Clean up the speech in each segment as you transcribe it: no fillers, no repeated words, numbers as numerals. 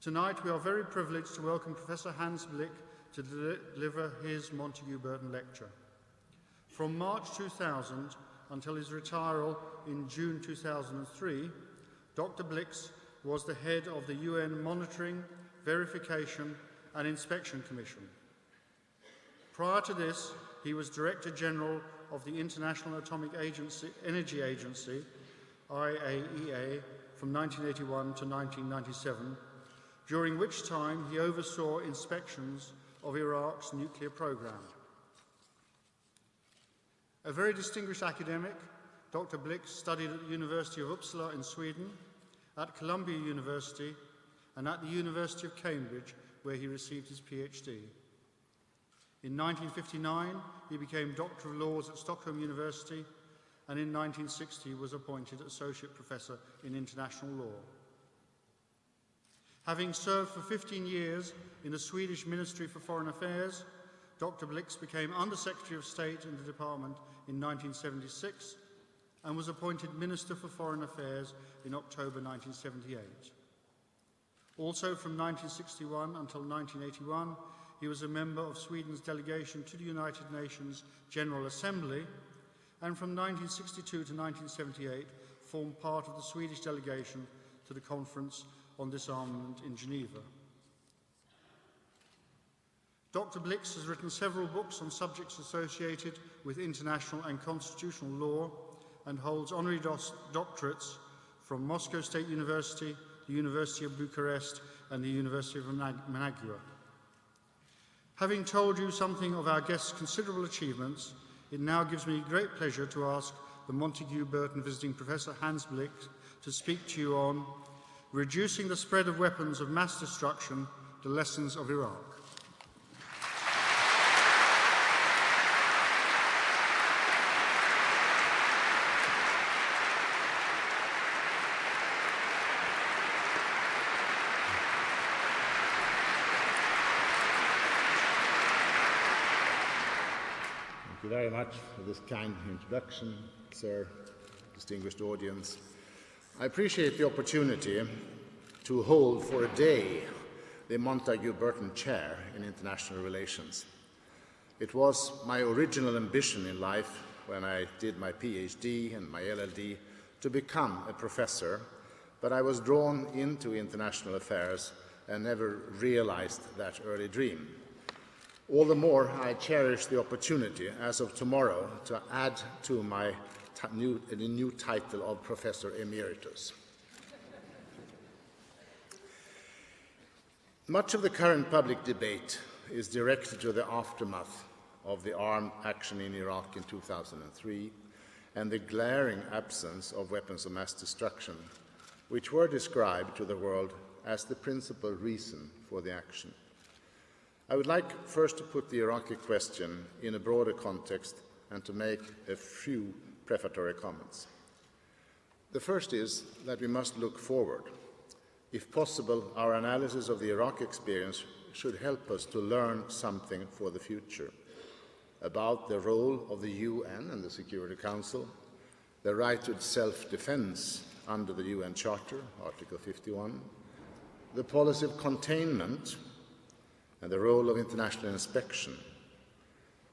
Tonight we are very privileged to welcome Professor Hans Blix to deliver his Montagu Burton lecture. From March 2000 until his retirement in June 2003, Dr. Blix was the head of the UN Monitoring, Verification and Inspection Commission. Prior to this, he was Director General of the International Atomic Energy Agency, IAEA, from 1981 to 1997, during which time he oversaw inspections of Iraq's nuclear program. A very distinguished academic, Dr. Blix studied at the University of Uppsala in Sweden, at Columbia University, and at the University of Cambridge, where he received his PhD. In 1959, he became Doctor of Laws at Stockholm University, and in 1960 was appointed Associate Professor in International Law. Having served for 15 years in the Swedish Ministry for Foreign Affairs, Dr. Blix became Under-Secretary of State in the department in 1976 and was appointed Minister for Foreign Affairs in October 1978. Also from 1961 until 1981, he was a member of Sweden's delegation to the United Nations General Assembly, and from 1962 to 1978 formed part of the Swedish delegation to the Conference on Disarmament in Geneva. Dr. Blix has written several books on subjects associated with international and constitutional law and holds honorary doctorates from Moscow State University, the University of Bucharest, and the University of Managua. Having told you something of our guest's considerable achievements, it now gives me great pleasure to ask the Montagu Burton visiting Professor Hans Blix to speak to you on Reducing the Spread of Weapons of Mass Destruction, the Lessons of Iraq. Thank you very much for this kind introduction, sir, distinguished audience. I appreciate the opportunity to hold for a day the Montagu Burton Chair in International Relations. It was my original ambition in life when I did my PhD and my LLD to become a professor, but I was drawn into international affairs and never realized that early dream. All the more I cherish the opportunity as of tomorrow to add to my new title of Professor Emeritus. Much of the current public debate is directed to the aftermath of the armed action in Iraq in 2003 and the glaring absence of weapons of mass destruction, which were described to the world as the principal reason for the action. I would like first to put the Iraqi question in a broader context and to make a few prefatory comments. The first is that we must look forward. If possible, our analysis of the Iraq experience should help us to learn something for the future about the role of the UN and the Security Council, the right to self-defense under the UN Charter, Article 51, the policy of containment and the role of international inspection,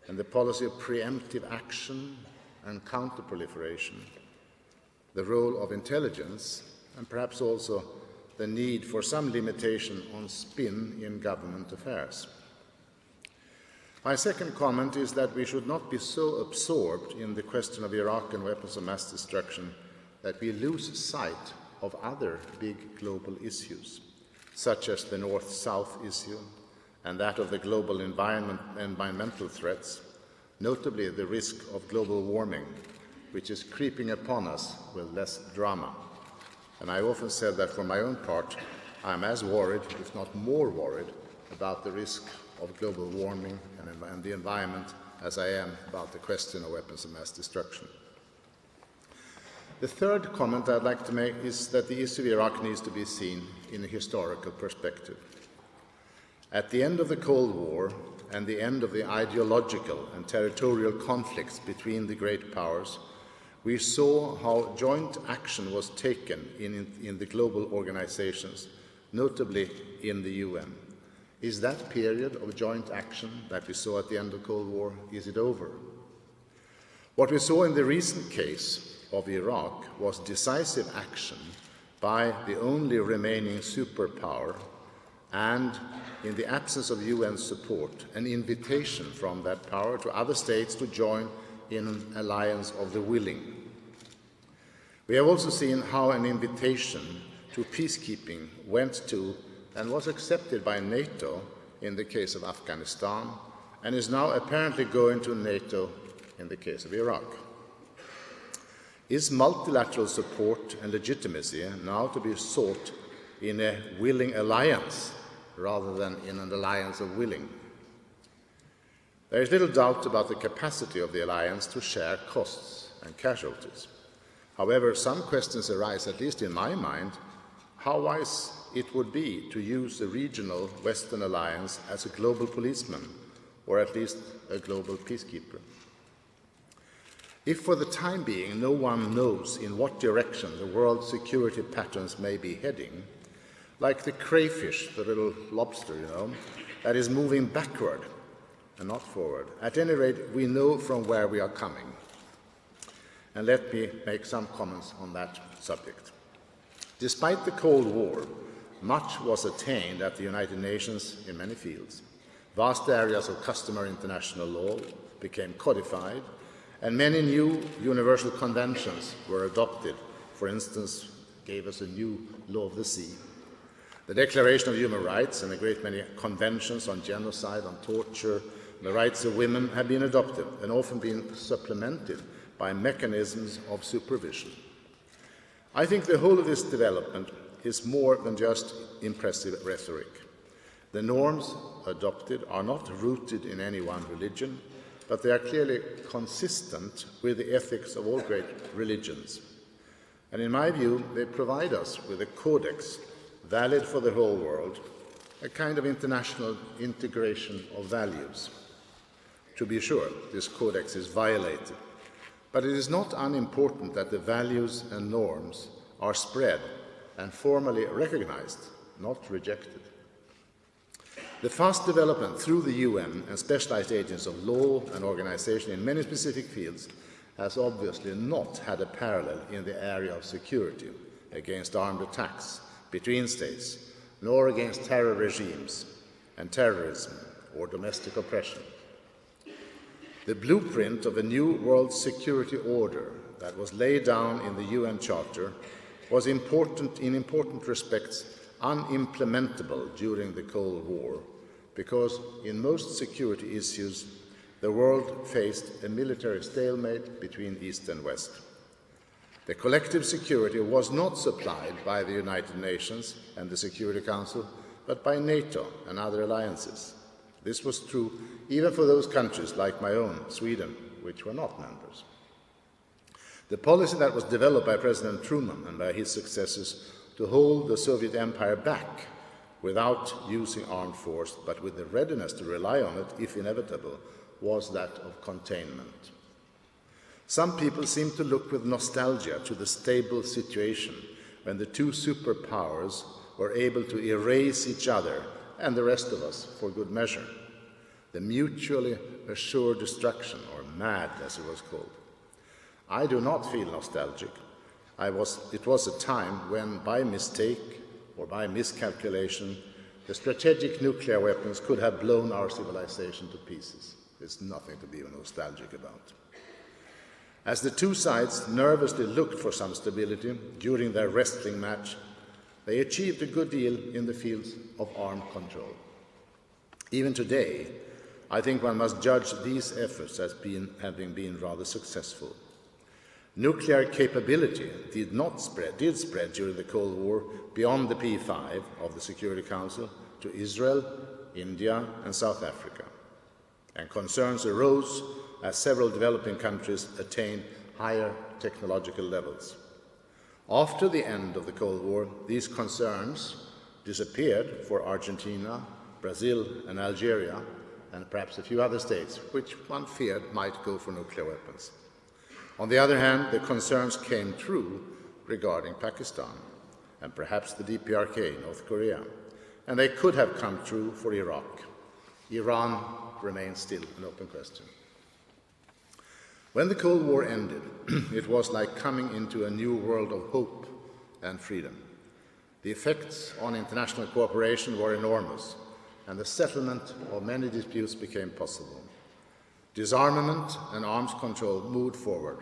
and the policy of preemptive action and counter-proliferation, the role of intelligence, and perhaps also the need for some limitation on spin in government affairs. My second comment is that we should not be so absorbed in the question of Iraq and weapons of mass destruction that we lose sight of other big global issues, such as the North-South issue and that of the global environmental threats, notably the risk of global warming, which is creeping upon us with less drama. And I often said that for my own part, I'm as worried, if not more worried, about the risk of global warming and the environment as I am about the question of weapons of mass destruction. The third comment I'd like to make is that the issue of Iraq needs to be seen in a historical perspective. At the end of the Cold War and the end of the ideological and territorial conflicts between the great powers, we saw how joint action was taken in the global organizations notably in the UN. Is that period of joint action that we saw at the end of the Cold War, is it over? What we saw in the recent case of Iraq was decisive action by the only remaining superpower, and in the absence of UN support, an invitation from that power to other states to join in an alliance of the willing. We have also seen how an invitation to peacekeeping went to and was accepted by NATO in the case of Afghanistan, and is now apparently going to NATO in the case of Iraq. Is multilateral support and legitimacy now to be sought in a willing alliance rather than in an alliance of willing? There is little doubt about the capacity of the alliance to share costs and casualties. However, some questions arise, at least in my mind, how wise it would be to use a regional Western alliance as a global policeman, or at least a global peacekeeper. If for the time being no one knows in what direction the world's security patterns may be heading, like the crayfish, the little lobster, that is moving backward and not forward, at any rate, we know from where we are coming. And let me make some comments on that subject. Despite the Cold War, much was attained at the United Nations in many fields. Vast areas of customary international law became codified, and many new universal conventions were adopted. For instance, gave us a new law of the sea. The Declaration of Human Rights and a great many conventions on genocide, on torture, the rights of women have been adopted and often been supplemented by mechanisms of supervision. I think the whole of this development is more than just impressive rhetoric. The norms adopted are not rooted in any one religion, but they are clearly consistent with the ethics of all great religions. And in my view, they provide us with a codex valid for the whole world, a kind of international integration of values. To be sure, this codex is violated, but it is not unimportant that the values and norms are spread and formally recognized, not rejected. The fast development through the UN and specialized agents of law and organization in many specific fields has obviously not had a parallel in the area of security against armed attacks between states, nor against terror regimes and terrorism or domestic oppression. The blueprint of a new world security order that was laid down in the UN Charter was in important respects unimplementable during the Cold War, because in most security issues the world faced a military stalemate between East and West. The collective security was not supplied by the United Nations and the Security Council, but by NATO and other alliances. This was true even for those countries like my own, Sweden, which were not members. The policy that was developed by President Truman and by his successors to hold the Soviet Empire back without using armed force, but with the readiness to rely on it if inevitable, was that of containment. Some people seem to look with nostalgia to the stable situation when the two superpowers were able to erase each other and the rest of us for good measure. The mutually assured destruction, or MAD as it was called. I do not feel nostalgic. It was a time when, by mistake or by miscalculation, the strategic nuclear weapons could have blown our civilization to pieces. There's nothing to be nostalgic about. As the two sides nervously looked for some stability during their wrestling match, they achieved a good deal in the fields of armed control. Even today, I think one must judge these efforts as having been rather successful. Nuclear capability did spread during the Cold War beyond the P5 of the Security Council to Israel, India, and South Africa. And concerns arose as several developing countries attained higher technological levels. After the end of the Cold War, these concerns disappeared for Argentina, Brazil, and Algeria, and perhaps a few other states, which one feared might go for nuclear weapons. On the other hand, the concerns came true regarding Pakistan. and perhaps the DPRK, North Korea, and they could have come true for Iraq. Iran remains still an open question. When the Cold War ended, it was like coming into a new world of hope and freedom. The effects on international cooperation were enormous, and the settlement of many disputes became possible. Disarmament and arms control moved forward.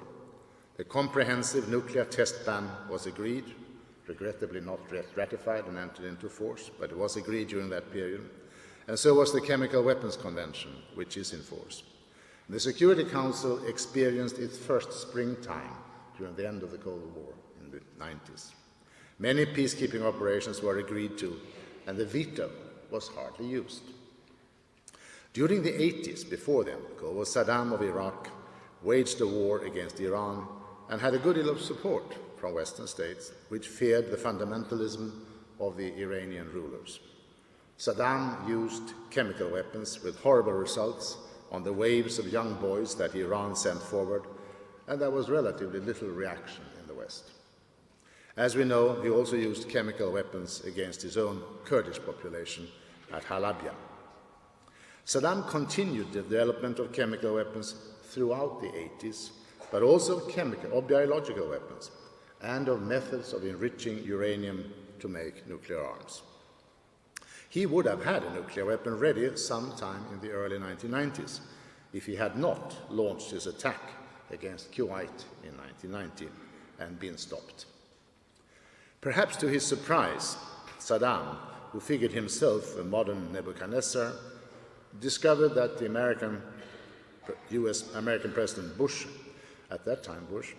The comprehensive nuclear test ban was agreed, regrettably not ratified and entered into force, but it was agreed during that period, and so was the Chemical Weapons Convention, which is in force. The Security Council experienced its first springtime during the end of the Cold War in the 90s. Many peacekeeping operations were agreed to, and the veto was hardly used. During the 80s, before then, Saddam of Iraq waged a war against Iran and had a good deal of support from Western states, which feared the fundamentalism of the Iranian rulers. Saddam used chemical weapons with horrible results on the waves of young boys that Iran sent forward, and there was relatively little reaction in the West. As we know, he also used chemical weapons against his own Kurdish population at Halabja. Saddam continued the development of chemical weapons throughout the 80s, but also of chemical or biological weapons, and of methods of enriching uranium to make nuclear arms. He would have had a nuclear weapon ready sometime in the early 1990s if he had not launched his attack against Kuwait in 1990 and been stopped. Perhaps to his surprise, Saddam, who figured himself a modern Nebuchadnezzar, discovered that the American President Bush, at that time Bush,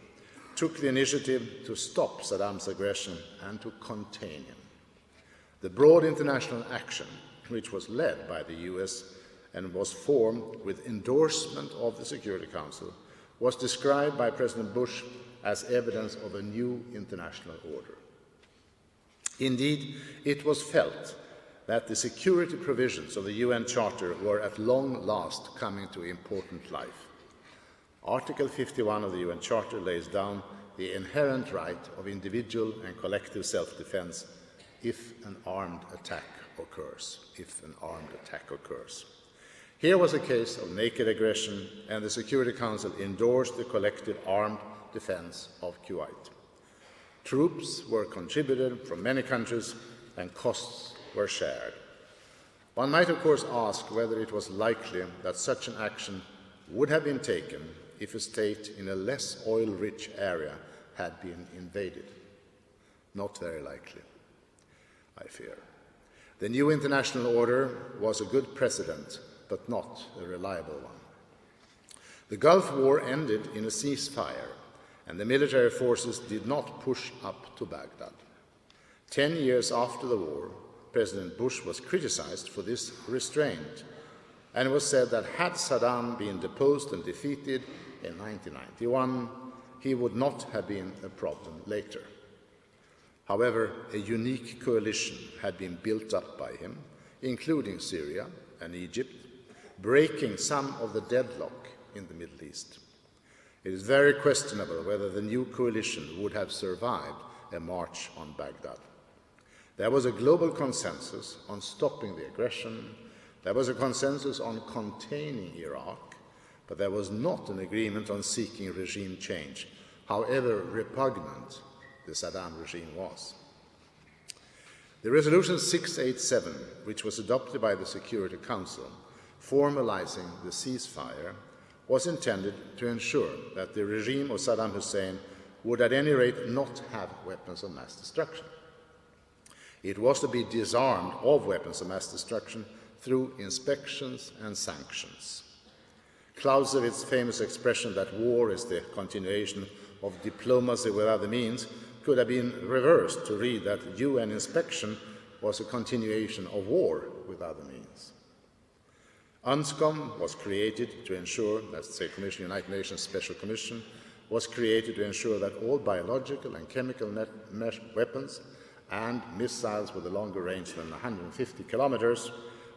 took the initiative to stop Saddam's aggression and to contain him. The broad international action, which was led by the US and was formed with endorsement of the Security Council, was described by President Bush as evidence of a new international order. Indeed, it was felt that the security provisions of the UN Charter were at long last coming to important life. Article 51 of the UN Charter lays down the inherent right of individual and collective self-defense if an armed attack occurs. Here was a case of naked aggression, and the Security Council endorsed the collective armed defense of Kuwait. Troops were contributed from many countries, and costs were shared. One might, of course, ask whether it was likely that such an action would have been taken if a state in a less oil-rich area had been invaded. Not very likely, I fear. The new international order was a good precedent, but not a reliable one. The Gulf War ended in a ceasefire, and the military forces did not push up to Baghdad. 10 years after the war, President Bush was criticized for this restraint, and it was said that had Saddam been deposed and defeated in 1991, he would not have been a problem later. However, a unique coalition had been built up by him, including Syria and Egypt, breaking some of the deadlock in the Middle East. It is very questionable whether the new coalition would have survived a march on Baghdad. There was a global consensus on stopping the aggression. There was a consensus on containing Iraq, but there was not an agreement on seeking regime change, however repugnant the Saddam regime was. The Resolution 687, which was adopted by the Security Council, formalizing the ceasefire, was intended to ensure that the regime of Saddam Hussein would at any rate not have weapons of mass destruction. It was to be disarmed of weapons of mass destruction through inspections and sanctions. Clausewitz's famous expression that war is the continuation of diplomacy with other means could have been reversed to read that UN inspection was a continuation of war with other means. UNSCOM was created to ensure, that's the United Nations Special Commission, was created to ensure that all biological and chemical weapons and missiles with a longer range than 150 kilometers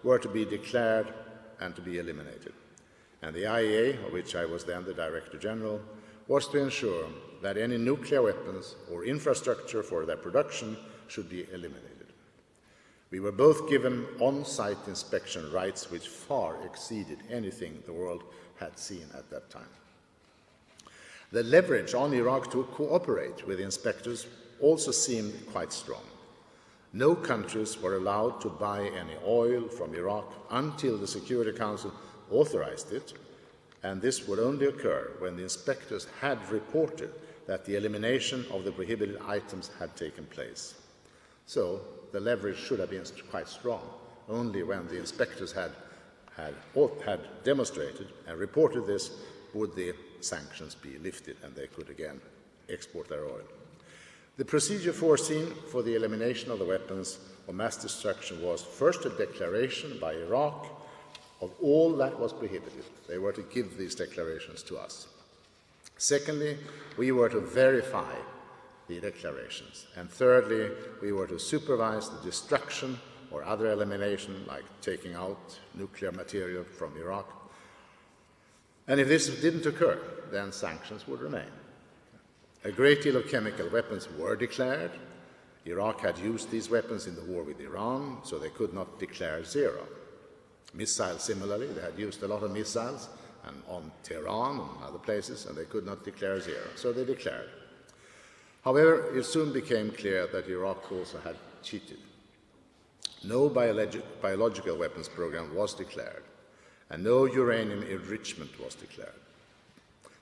were to be declared and to be eliminated. And the IAEA, of which I was then the Director General, was to ensure that any nuclear weapons or infrastructure for their production should be eliminated. We were both given on-site inspection rights which far exceeded anything the world had seen at that time. The leverage on Iraq to cooperate with inspectors also seemed quite strong. No countries were allowed to buy any oil from Iraq until the Security Council authorized it, and this would only occur when the inspectors had reported that the elimination of the prohibited items had taken place. So the leverage should have been quite strong. Only when the inspectors had demonstrated and reported this would the sanctions be lifted and they could again export their oil. The procedure foreseen for the elimination of the weapons of mass destruction was first a declaration by Iraq of all that was prohibited. They were to give these declarations to us. Secondly, we were to verify the declarations. And thirdly, we were to supervise the destruction or other elimination, like taking out nuclear material from Iraq. And if this didn't occur, then sanctions would remain. A great deal of chemical weapons were declared. Iraq had used these weapons in the war with Iran, so they could not declare zero. Missiles, similarly, they had used a lot of missiles and on Tehran and other places, and they could not declare zero, so they declared. However, it soon became clear that Iraq also had cheated. No biological weapons program was declared, and no uranium enrichment was declared.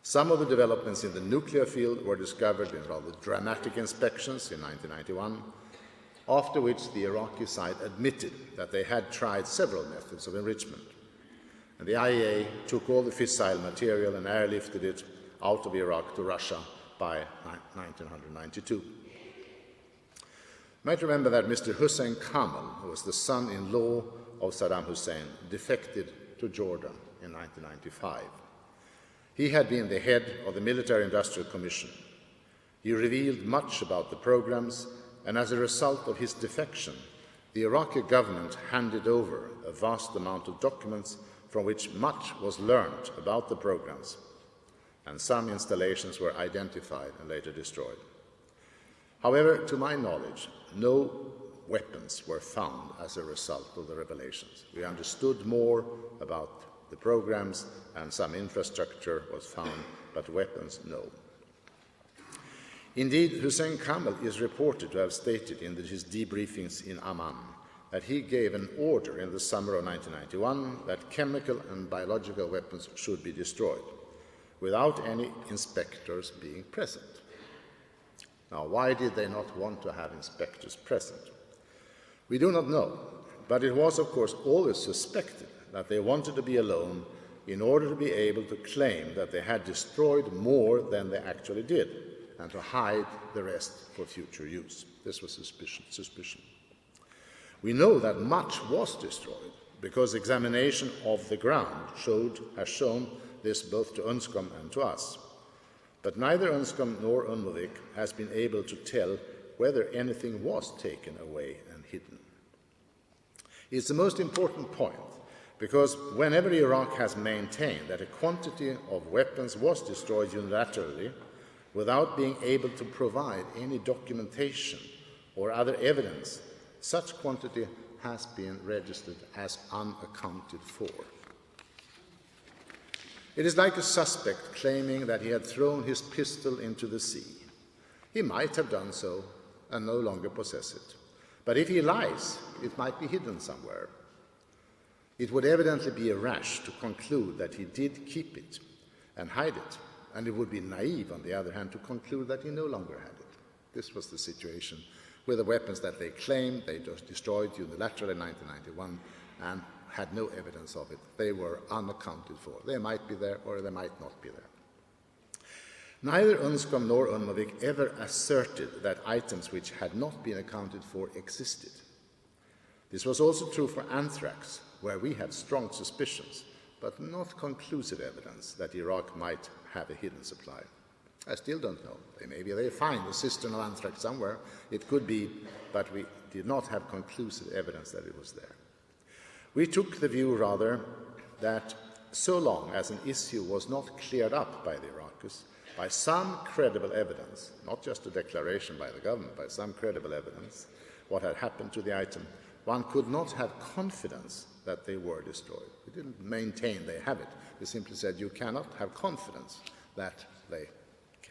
Some of the developments in the nuclear field were discovered in rather dramatic inspections in 1991, after which the Iraqi side admitted that they had tried several methods of enrichment. And the IAEA took all the fissile material and airlifted it out of Iraq to Russia by 1992. You might remember that Mr. Hussein Kamal, who was the son-in-law of Saddam Hussein, defected to Jordan in 1995. He had been the head of the Military Industrial Commission. He revealed much about the programs, and as a result of his defection, the Iraqi government handed over a vast amount of documents from which much was learned about the programs, and some installations were identified and later destroyed. However, to my knowledge, no weapons were found as a result of the revelations. We understood more about the programs, and some infrastructure was found, but weapons, no. Indeed, Hussein Kamal is reported to have stated in his debriefings in Amman that he gave an order in the summer of 1991 that chemical and biological weapons should be destroyed, without any inspectors being present. Now, why did they not want to have inspectors present? We do not know, but it was, of course, always suspected that they wanted to be alone in order to be able to claim that they had destroyed more than they actually did, and to hide the rest for future use. This was suspicion. We know that much was destroyed because examination of the ground has shown this both to UNSCOM and to us. But neither UNSCOM nor UNMOVIC has been able to tell whether anything was taken away and hidden. It's the most important point, because whenever Iraq has maintained that a quantity of weapons was destroyed unilaterally without being able to provide any documentation or other evidence, such quantity has been registered as unaccounted for. It is like a suspect claiming that he had thrown his pistol into the sea. He might have done so and no longer possess it. But if he lies, it might be hidden somewhere. It would evidently be rash to conclude that he did keep it and hide it, and it would be naive, on the other hand, to conclude that he no longer had it. This was the situation with the weapons that they claimed they just destroyed unilaterally in 1991 and had no evidence of it. They were unaccounted for. They might be there or they might not be there. Neither UNSCOM nor UNMOVIC ever asserted that items which had not been accounted for existed. This was also true for anthrax, where we had strong suspicions, but not conclusive evidence that Iraq might have a hidden supply. I still don't know. Maybe they find a cistern of anthrax somewhere. It could be, but we did not have conclusive evidence that it was there. We took the view, rather, that so long as an issue was not cleared up by the by some credible evidence, not just a declaration by the government, by some credible evidence, what had happened to the item, one could not have confidence that they were destroyed. We didn't maintain they have it. We simply said you cannot have confidence that they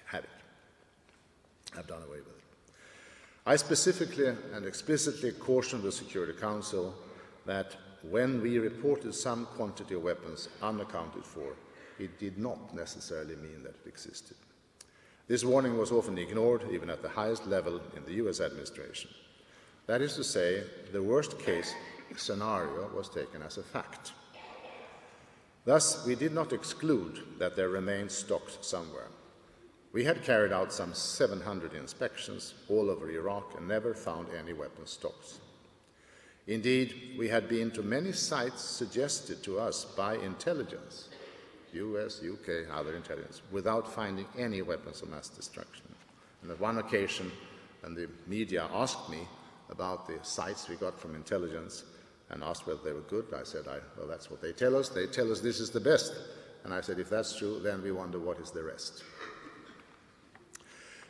have it, have done away with it. I specifically and explicitly cautioned the Security Council that when we reported some quantity of weapons unaccounted for, it did not necessarily mean that it existed. This warning was often ignored, even at the highest level in the US administration. That is to say, the worst case scenario was taken as a fact. Thus, we did not exclude that there remained stocks somewhere. We had carried out some 700 inspections all over Iraq and never found any weapon stocks. Indeed, we had been to many sites suggested to us by intelligence, US, UK, other intelligence, without finding any weapons of mass destruction. And at one occasion, when the media asked me about the sites we got from intelligence and asked whether they were good, I said, well, that's what they tell us. They tell us this is the best. And I said, if that's true, then we wonder what is the rest.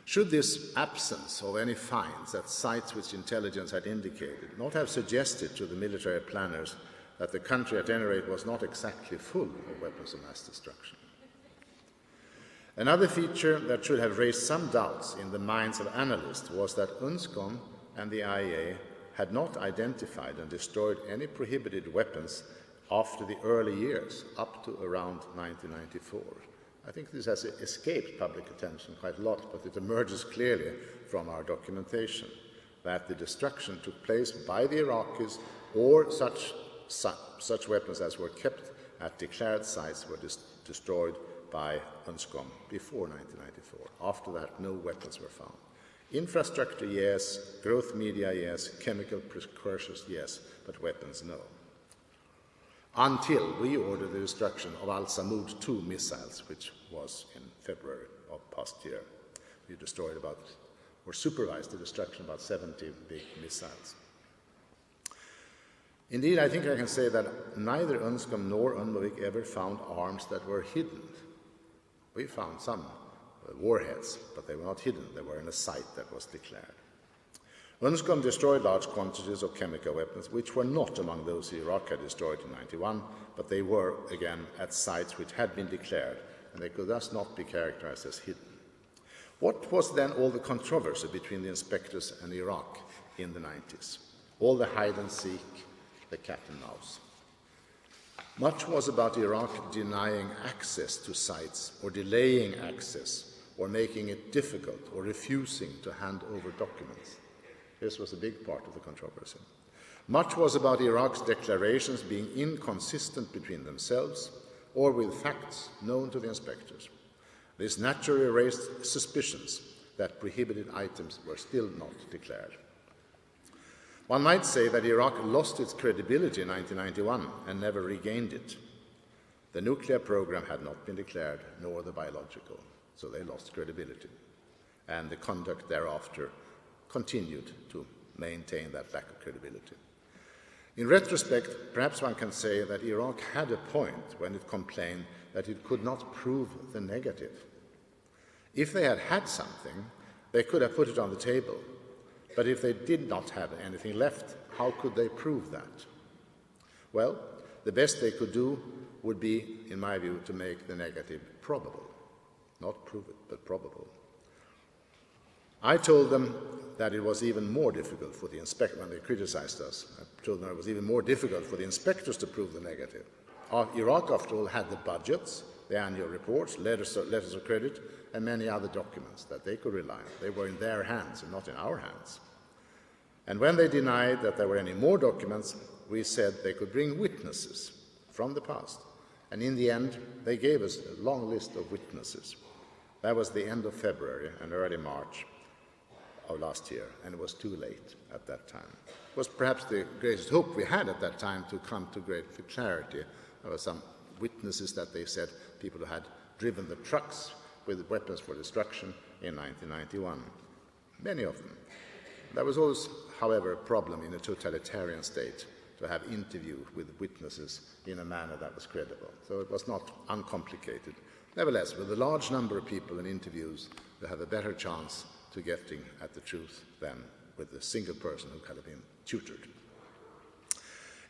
Should this absence of any finds at sites which intelligence had indicated not have suggested to the military planners that the country at any rate was not exactly full of weapons of mass destruction? Another feature that should have raised some doubts in the minds of analysts was that UNSCOM and the IAEA had not identified and destroyed any prohibited weapons after the early years, up to around 1994. I think this has escaped public attention quite a lot, but it emerges clearly from our documentation that the destruction took place by the Iraqis, or such weapons as were kept at declared sites were destroyed by UNSCOM before 1994. After that, no weapons were found. Infrastructure, yes. Growth media, yes. Chemical precursors, yes. But weapons, no. Until we ordered the destruction of Al-Samud 2 missiles, which was in February of past year. We destroyed or supervised the destruction of about 70 big missiles. Indeed, I think I can say that neither UNSCOM nor UNMOVIC ever found arms that were hidden. We found some warheads, but they were not hidden. They were in a site that was declared. UNSCOM destroyed large quantities of chemical weapons, which were not among those Iraq had destroyed in 1991, but they were, again, at sites which had been declared, and they could thus not be characterized as hidden. What was then all the controversy between the inspectors and Iraq in the 90s? All the hide and seek, the cat and mouse. Much was about Iraq denying access to sites, or delaying access, or making it difficult, or refusing to hand over documents. This was a big part of the controversy. Much was about Iraq's declarations being inconsistent between themselves or with facts known to the inspectors. This naturally raised suspicions that prohibited items were still not declared. One might say that Iraq lost its credibility in 1991 and never regained it. The nuclear program had not been declared, nor the biological, so they lost credibility. And the conduct thereafter continued to maintain that lack of credibility. In retrospect, perhaps one can say that Iraq had a point when it complained that it could not prove the negative. If they had had something, they could have put it on the table. But if they did not have anything left, how could they prove that? Well, the best they could do would be, in my view, to make the negative probable. Not prove it, but probable. I told them that it was even more difficult for the inspectors, when they criticized us, I told them it was even more difficult for the inspectors to prove the negative. Iraq, after all, had the budgets, the annual reports, letters of credit, and many other documents that they could rely on. They were in their hands and not in our hands. And when they denied that there were any more documents, we said they could bring witnesses from the past. And in the end, they gave us a long list of witnesses. That was the end of February and early March of last year, and it was too late at that time. It was perhaps the greatest hope we had at that time to come to great clarity. There were some witnesses that they said people who had driven the trucks with weapons for destruction in 1991. Many of them. There was always, however, a problem in a totalitarian state to have interview with witnesses in a manner that was credible. So it was not uncomplicated. Nevertheless, with a large number of people in interviews, you have a better chance to getting at the truth than with a single person who had been tutored.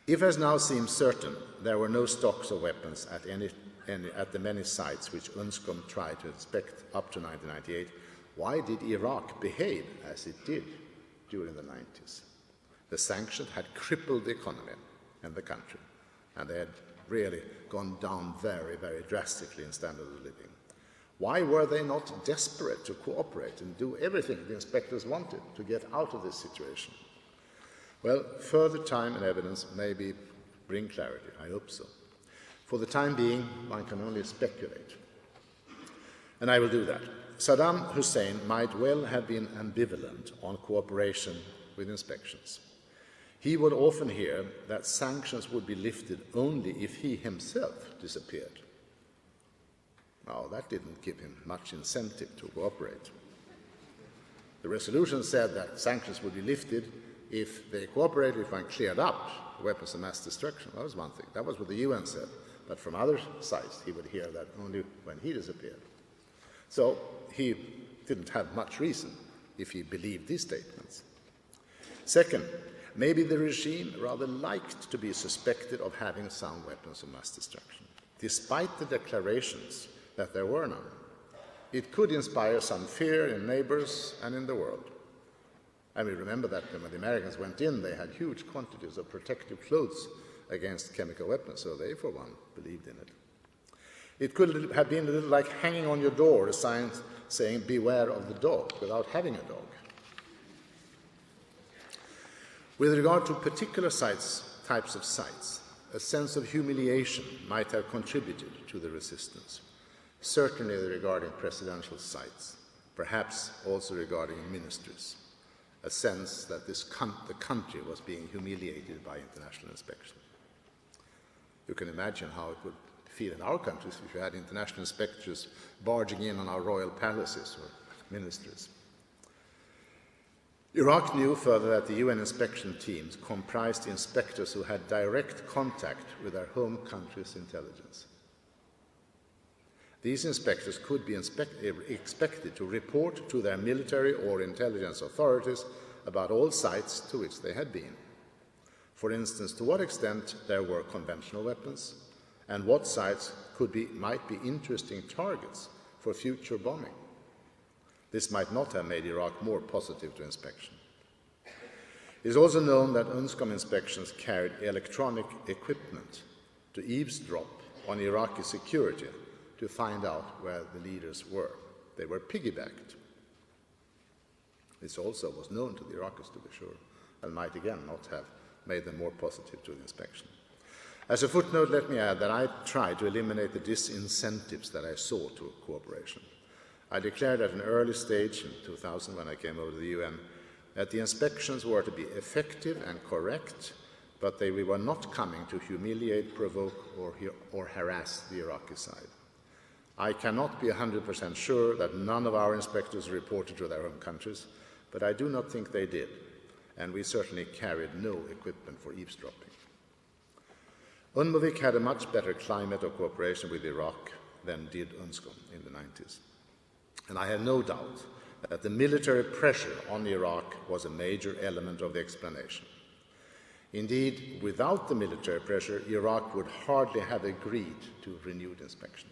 If, as now seems certain, there were no stocks of weapons at the many sites which UNSCOM tried to inspect up to 1998, why did Iraq behave as it did during the 90s? The sanctions had crippled the economy and the country, and they had really gone down very, very drastically in standard of living. Why were they not desperate to cooperate and do everything the inspectors wanted to get out of this situation? Well, further time and evidence maybe bring clarity. I hope so. For the time being, one can only speculate. And I will do that. Saddam Hussein might well have been ambivalent on cooperation with inspections. He would often hear that sanctions would be lifted only if he himself disappeared. Now, that didn't give him much incentive to cooperate. The resolution said that sanctions would be lifted if they cooperated, if one cleared up weapons of mass destruction. That was one thing. That was what the UN said. But from other sides, he would hear that only when he disappeared. So he didn't have much reason if he believed these statements. Second, maybe the regime rather liked to be suspected of having some weapons of mass destruction, despite the declarations that there were none. It could inspire some fear in neighbors and in the world. And we remember that when the Americans went in, they had huge quantities of protective clothes against chemical weapons, so they, for one, believed in it. It could have been a little like hanging on your door a sign saying, "Beware of the dog," without having a dog. With regard to particular types of sites, a sense of humiliation might have contributed to the resistance, certainly regarding presidential sites, perhaps also regarding ministries, a sense that the country was being humiliated by international inspection. You can imagine how it would feel in our countries if you had international inspectors barging in on our royal palaces or ministries. Iraq knew further that the UN inspection teams comprised inspectors who had direct contact with their home country's intelligence. These inspectors could be expected to report to their military or intelligence authorities about all sites to which they had been. For instance, to what extent there were conventional weapons, and what sites might be interesting targets for future bombing. This might not have made Iraq more positive to inspection. It is also known that UNSCOM inspections carried electronic equipment to eavesdrop on Iraqi security to find out where the leaders were. They were piggybacked. This also was known to the Iraqis, to be sure, and might again not have made them more positive to the inspection. As a footnote, let me add that I tried to eliminate the disincentives that I saw to cooperation. I declared at an early stage in 2000, when I came over to the UN, that the inspections were to be effective and correct, but we were not coming to humiliate, provoke, or harass the Iraqi side. I cannot be 100% sure that none of our inspectors reported to their home countries, but I do not think they did, and we certainly carried no equipment for eavesdropping. UNMOVIC had a much better climate of cooperation with Iraq than did UNSCOM in the 90s. And I have no doubt that the military pressure on Iraq was a major element of the explanation. Indeed, without the military pressure, Iraq would hardly have agreed to renewed inspection.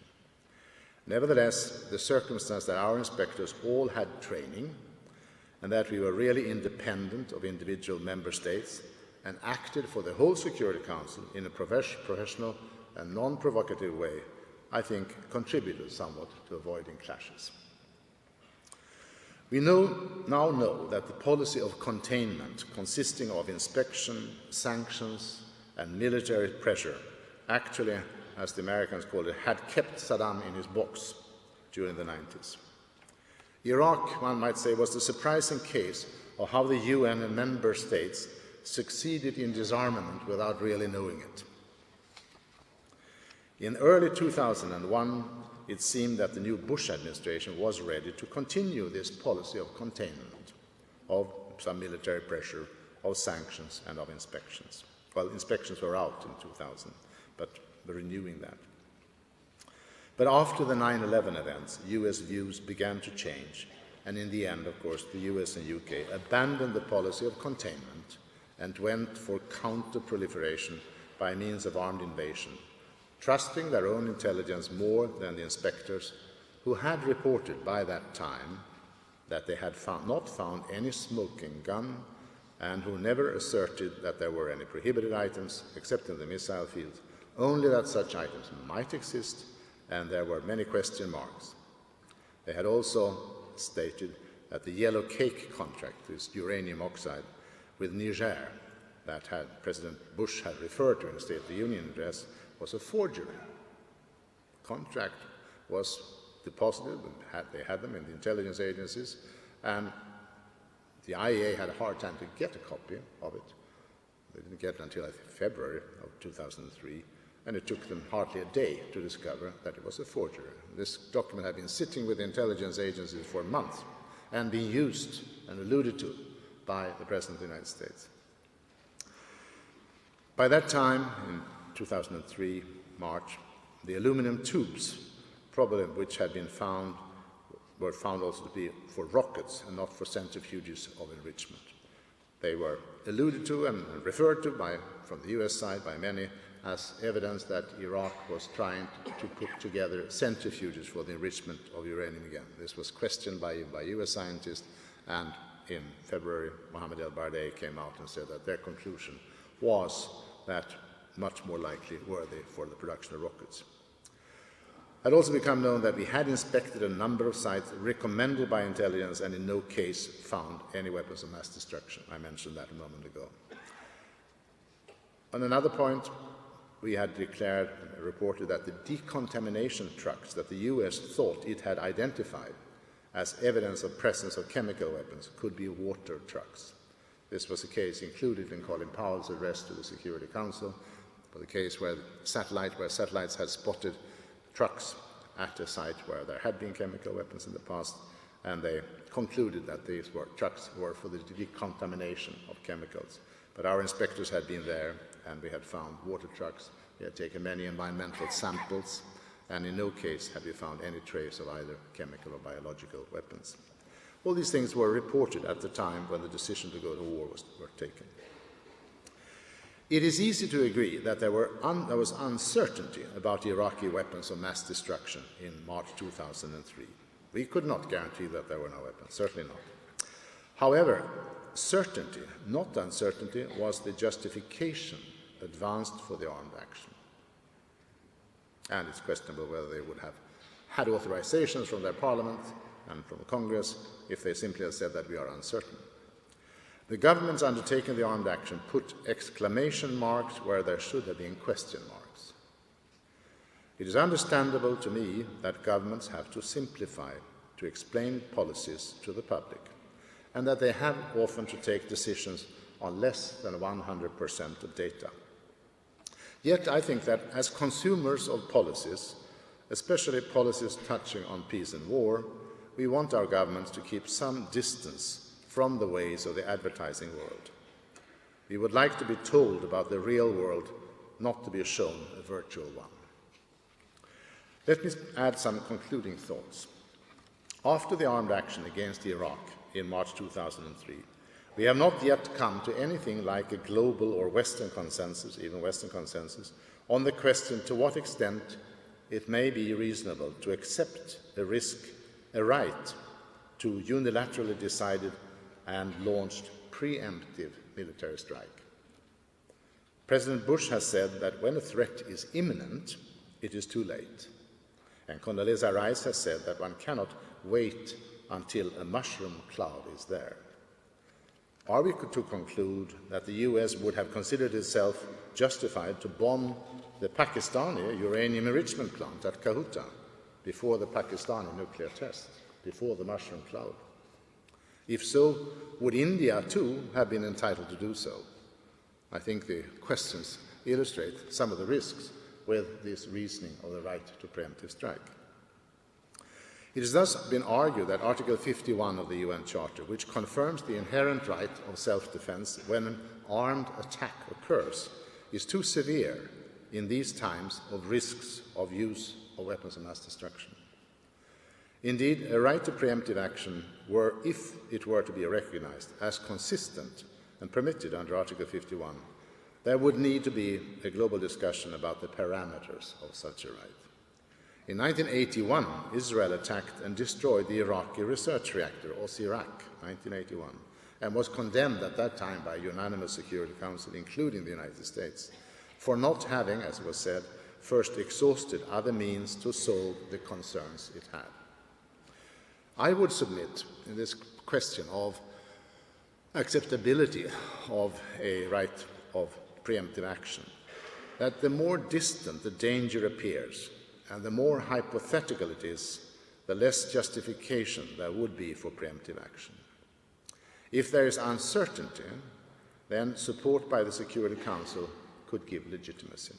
Nevertheless, the circumstance that our inspectors all had training and that we were really independent of individual member states and acted for the whole Security Council in a professional and non-provocative way, I think contributed somewhat to avoiding clashes. We now know that the policy of containment, consisting of inspection, sanctions, and military pressure, actually, as the Americans called it, had kept Saddam in his box during the 90s. Iraq, one might say, was the surprising case of how the UN and member states succeeded in disarmament without really knowing it. In early 2001, it seemed that the new Bush administration was ready to continue this policy of containment, of some military pressure, of sanctions, and of inspections. Well, inspections were out in 2000, but we're renewing that. But after the 9/11 events, US views began to change, and in the end, of course, the US and UK abandoned the policy of containment and went for counter-proliferation by means of armed invasion, trusting their own intelligence more than the inspectors, who had reported by that time that they had not found any smoking gun and who never asserted that there were any prohibited items except in the missile field, only that such items might exist, and there were many question marks. They had also stated that the yellow cake contract, this uranium oxide, with Niger, that President Bush had referred to in the State of the Union address, was a forgery. The contract was deposited, they had them in the intelligence agencies, and the IAEA had a hard time to get a copy of it. They didn't get it until, I think, February of 2003, and it took them hardly a day to discover that it was a forgery. This document had been sitting with the intelligence agencies for months and being used and alluded to by the President of the United States. By that time, in 2003, March, the aluminum tubes, probably which had been found, were found also to be for rockets and not for centrifuges of enrichment. They were alluded to and referred to from the US side by many as evidence that Iraq was trying to put together centrifuges for the enrichment of uranium again. This was questioned by US scientists, and in February, Mohammed El-Baradei came out and said that their conclusion was that much more likely were they for the production of rockets. It had also become known that we had inspected a number of sites recommended by intelligence and in no case found any weapons of mass destruction. I mentioned that a moment ago. On another point, we had declared and reported that the decontamination trucks that the US thought it had identified as evidence of presence of chemical weapons could be water trucks. This was a case included in Colin Powell's address to the Security Council, for the case where satellites had spotted trucks at a site where there had been chemical weapons in the past, and they concluded that these trucks were for the decontamination of chemicals. But our inspectors had been there, and we had found water trucks. We had taken many environmental samples, and in no case had we found any trace of either chemical or biological weapons. All these things were reported at the time when the decision to go to war were taken. It is easy to agree that there was uncertainty about Iraqi weapons of mass destruction in March 2003. We could not guarantee that there were no weapons, certainly not. However, certainty, not uncertainty, was the justification advanced for the armed action. And it's questionable whether they would have had authorizations from their parliament and from the Congress if they simply had said that we are uncertain. The governments undertaking the armed action put exclamation marks where there should have been question marks. It is understandable to me that governments have to simplify to explain policies to the public, and that they have often to take decisions on less than 100% of data. Yet I think that as consumers of policies, especially policies touching on peace and war, we want our governments to keep some distance from the ways of the advertising world. We would like to be told about the real world, not to be shown a virtual one. Let me add some concluding thoughts. After the armed action against Iraq in March 2003, we have not yet come to anything like a global or Western consensus, even Western consensus, on the question to what extent it may be reasonable to accept a right to unilaterally decided and launched preemptive military strike. President Bush has said that when a threat is imminent, it is too late. And Condoleezza Rice has said that one cannot wait until a mushroom cloud is there. Are we to conclude that the US would have considered itself justified to bomb the Pakistani uranium enrichment plant at Kahuta before the Pakistani nuclear test, before the mushroom cloud? If so, would India too have been entitled to do so? I think the questions illustrate some of the risks with this reasoning of the right to preemptive strike. It has thus been argued that Article 51 of the UN Charter, which confirms the inherent right of self-defense when an armed attack occurs, is too severe in these times of risks of use of weapons of mass destruction. Indeed, a right to preemptive action if it were to be recognized as consistent and permitted under Article 51, there would need to be a global discussion about the parameters of such a right. In 1981, Israel attacked and destroyed the Iraqi research reactor, Iraq, 1981, and was condemned at that time by a unanimous Security Council, including the United States, for not having, as was said, first exhausted other means to solve the concerns it had. I would submit in this question of acceptability of a right of preemptive action that the more distant the danger appears and the more hypothetical it is, the less justification there would be for preemptive action. If there is uncertainty, then support by the Security Council could give legitimacy.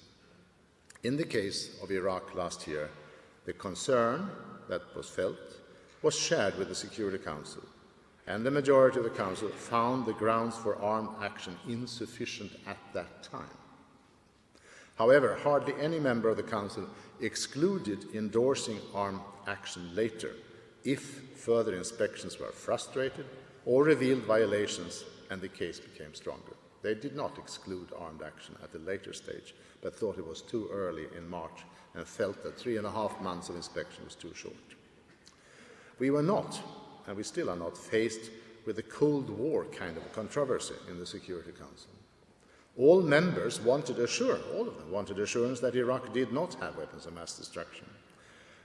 In the case of Iraq last year, the concern that was felt was shared with the Security Council, and the majority of the Council found the grounds for armed action insufficient at that time. However, hardly any member of the Council excluded endorsing armed action later if further inspections were frustrated or revealed violations and the case became stronger. They did not exclude armed action at a later stage, but thought it was too early in March and felt that 3.5 months of inspection was too short. We were not, and we still are not, faced with a Cold War kind of controversy in the Security Council. All members wanted assurance, all of them wanted assurance that Iraq did not have weapons of mass destruction.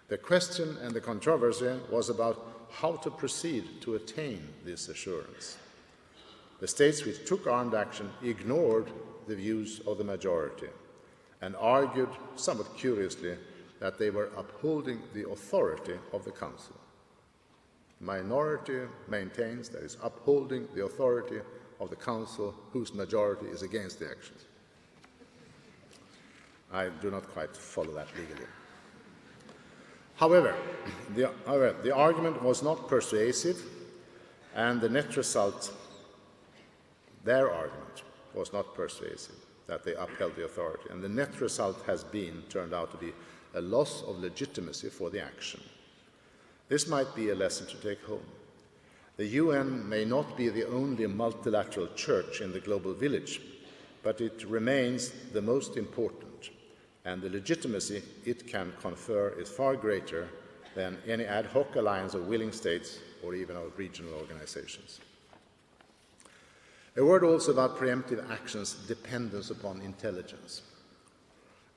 The question and the controversy was about how to proceed to attain this assurance. The states which took armed action ignored the views of the majority and argued, somewhat curiously, that they were upholding the authority of the Council. The minority maintains that it's upholding the authority of the Council whose majority is against the actions. I do not quite follow that legally. However, the argument was not persuasive, and the net result, their argument, was not persuasive, that they upheld the authority. And the net result has turned out to be a loss of legitimacy for the action. This might be a lesson to take home. The UN may not be the only multilateral church in the global village, but it remains the most important, and the legitimacy it can confer is far greater than any ad hoc alliance of willing states or even of regional organizations. A word also about preemptive action's dependence upon intelligence.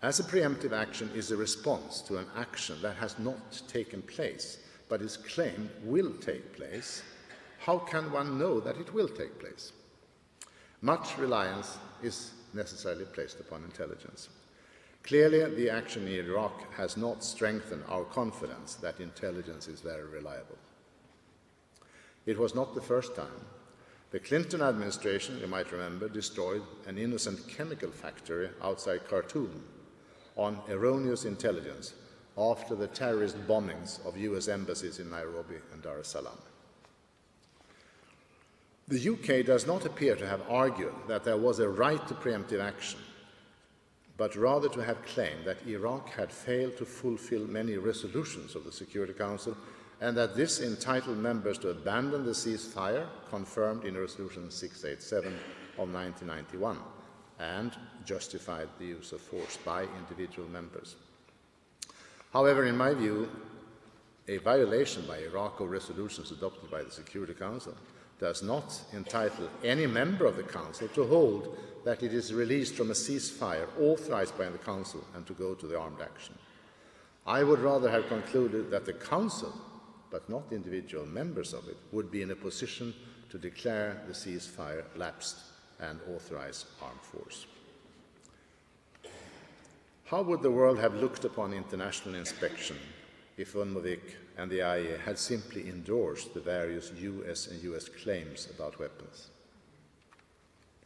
As a preemptive action is a response to an action that has not taken place, but is claimed will take place, how can one know that it will take place? Much reliance is necessarily placed upon intelligence. Clearly, the action in Iraq has not strengthened our confidence that intelligence is very reliable. It was not the first time. The Clinton administration, you might remember, destroyed an innocent chemical factory outside Khartoum on erroneous intelligence after the terrorist bombings of US embassies in Nairobi and Dar es Salaam. The UK does not appear to have argued that there was a right to preemptive action, but rather to have claimed that Iraq had failed to fulfill many resolutions of the Security Council and that this entitled members to abandon the ceasefire confirmed in Resolution 687 of 1991 and justified the use of force by individual members. However, in my view, a violation by Iraq of resolutions adopted by the Security Council does not entitle any member of the Council to hold that it is released from a ceasefire authorized by the Council and to go to the armed action. I would rather have concluded that the Council, but not individual members of it, would be in a position to declare the ceasefire lapsed and authorize armed force. How would the world have looked upon international inspection if UNMOVIC and the IAEA had simply endorsed the various US and US claims about weapons?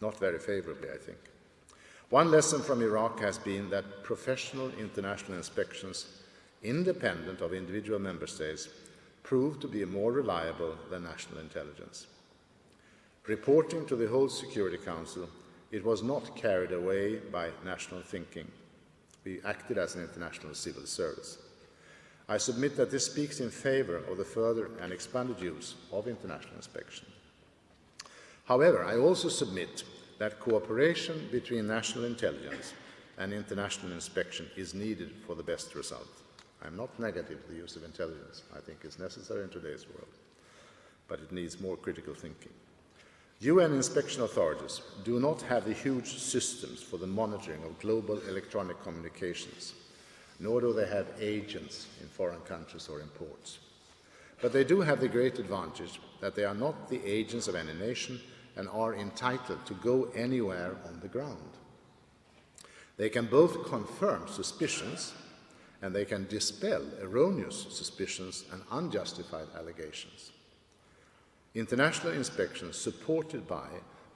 Not very favorably, I think. One lesson from Iraq has been that professional international inspections, independent of individual member states, proved to be more reliable than national intelligence. Reporting to the whole Security Council, it was not carried away by national thinking. We acted as an international civil service. I submit that this speaks in favor of the further and expanded use of international inspection. However, I also submit that cooperation between national intelligence and international inspection is needed for the best result. I'm not negative to the use of intelligence. I think it's necessary in today's world, but it needs more critical thinking. UN inspection authorities do not have the huge systems for the monitoring of global electronic communications, nor do they have agents in foreign countries or in ports. But they do have the great advantage that they are not the agents of any nation and are entitled to go anywhere on the ground. They can both confirm suspicions and they can dispel erroneous suspicions and unjustified allegations. International inspection supported by,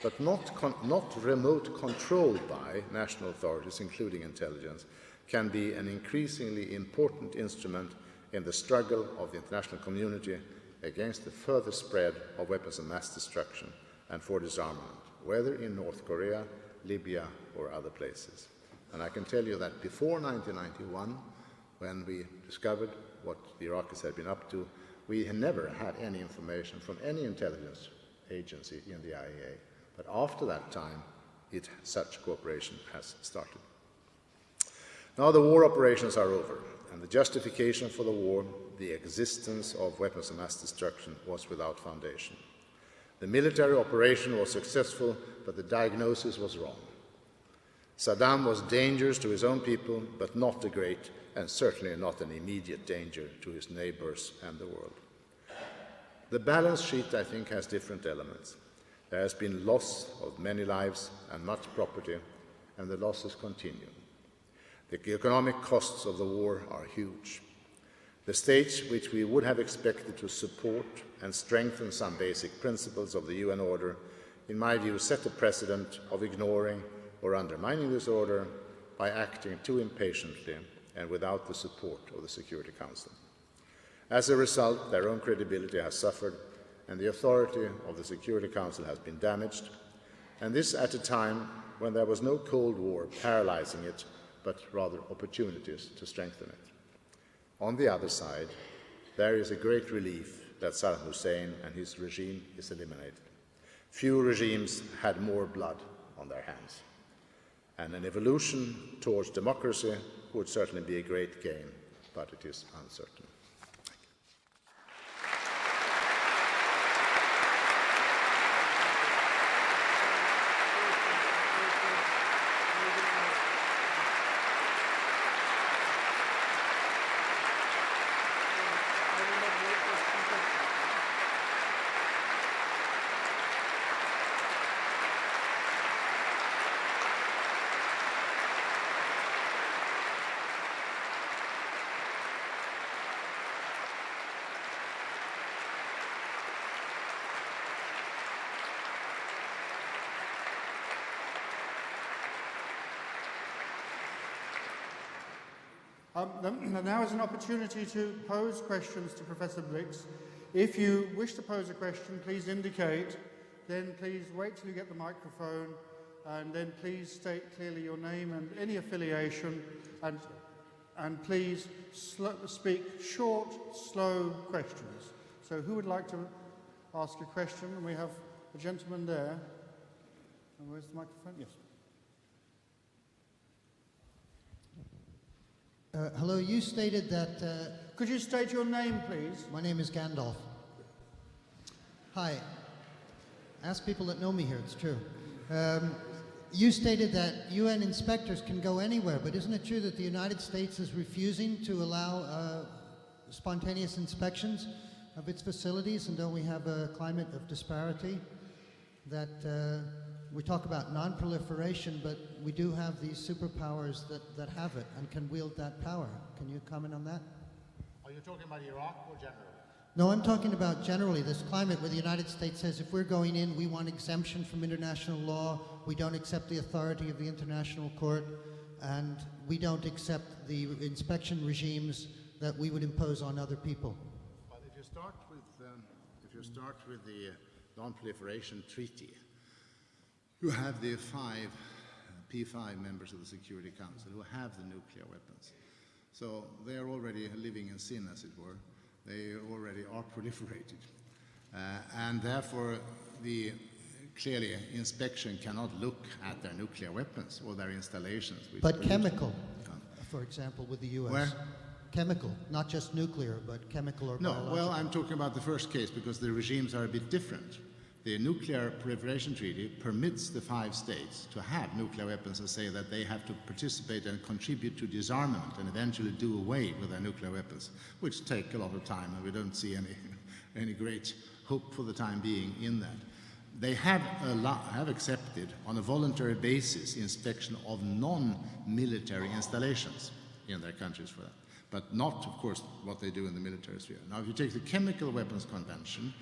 but not remote controlled by, national authorities, including intelligence, can be an increasingly important instrument in the struggle of the international community against the further spread of weapons of mass destruction and for disarmament, whether in North Korea, Libya, or other places. And I can tell you that before 1991, when we discovered what the Iraqis had been up to, we had never had any information from any intelligence agency in the IAEA. But after that time, such cooperation has started. Now the war operations are over, and the justification for the war, the existence of weapons of mass destruction, was without foundation. The military operation was successful, but the diagnosis was wrong. Saddam was dangerous to his own people, but not a great and certainly not an immediate danger to his neighbors and the world. The balance sheet, I think, has different elements. There has been loss of many lives and much property, and the losses continue. The economic costs of the war are huge. The states which we would have expected to support and strengthen some basic principles of the UN order, in my view, set a precedent of ignoring or undermining this order by acting too impatiently and without the support of the Security Council. As a result, their own credibility has suffered, and the authority of the Security Council has been damaged, and this at a time when there was no Cold War paralyzing it, but rather opportunities to strengthen it. On the other side, there is a great relief that Saddam Hussein and his regime is eliminated. Few regimes had more blood on their hands, and an evolution towards democracy would certainly be a great gain, but it is uncertain. Now is an opportunity to pose questions to Professor Blix. If you wish to pose a question, please indicate. Then please wait till you get the microphone, and then please state clearly your name and any affiliation, and please speak short, slow questions. So who would like to ask a question? We have a gentleman there. And where's the microphone? Yes. Hello, you stated that... Could you state your name, please? My name is Gandalf. Hi. Ask people that know me here, it's true. You stated that UN inspectors can go anywhere, but isn't it true that the United States is refusing to allow spontaneous inspections of its facilities, and don't we have a climate of disparity that... we talk about non-proliferation, but we do have these superpowers that have it and can wield that power. Can you comment on that? Are you talking about Iraq or generally? No, I'm talking about generally this climate where the United States says if we're going in, we want exemption from international law, we don't accept the authority of the International Court, and we don't accept the inspection regimes that we would impose on other people. But if you if you start with the Non-Proliferation Treaty, you have the P5 members of the Security Council who have the nuclear weapons. So they are already living in sin, as it were. They already are proliferated. And therefore, clearly, inspection cannot look at their nuclear weapons or their installations. But chemical, for example, with the U.S. Where? Chemical, not just nuclear, but chemical or biological. No, well, I'm talking about the first case because the regimes are a bit different. The Nuclear Proliferation Treaty permits the 5 states to have nuclear weapons and say that they have to participate and contribute to disarmament and eventually do away with their nuclear weapons, which take a lot of time, and we don't see any great hope for the time being in that. They have accepted on a voluntary basis inspection of non-military installations in their countries for that, but not, of course, what they do in the military sphere. Now, if you take the Chemical Weapons Convention,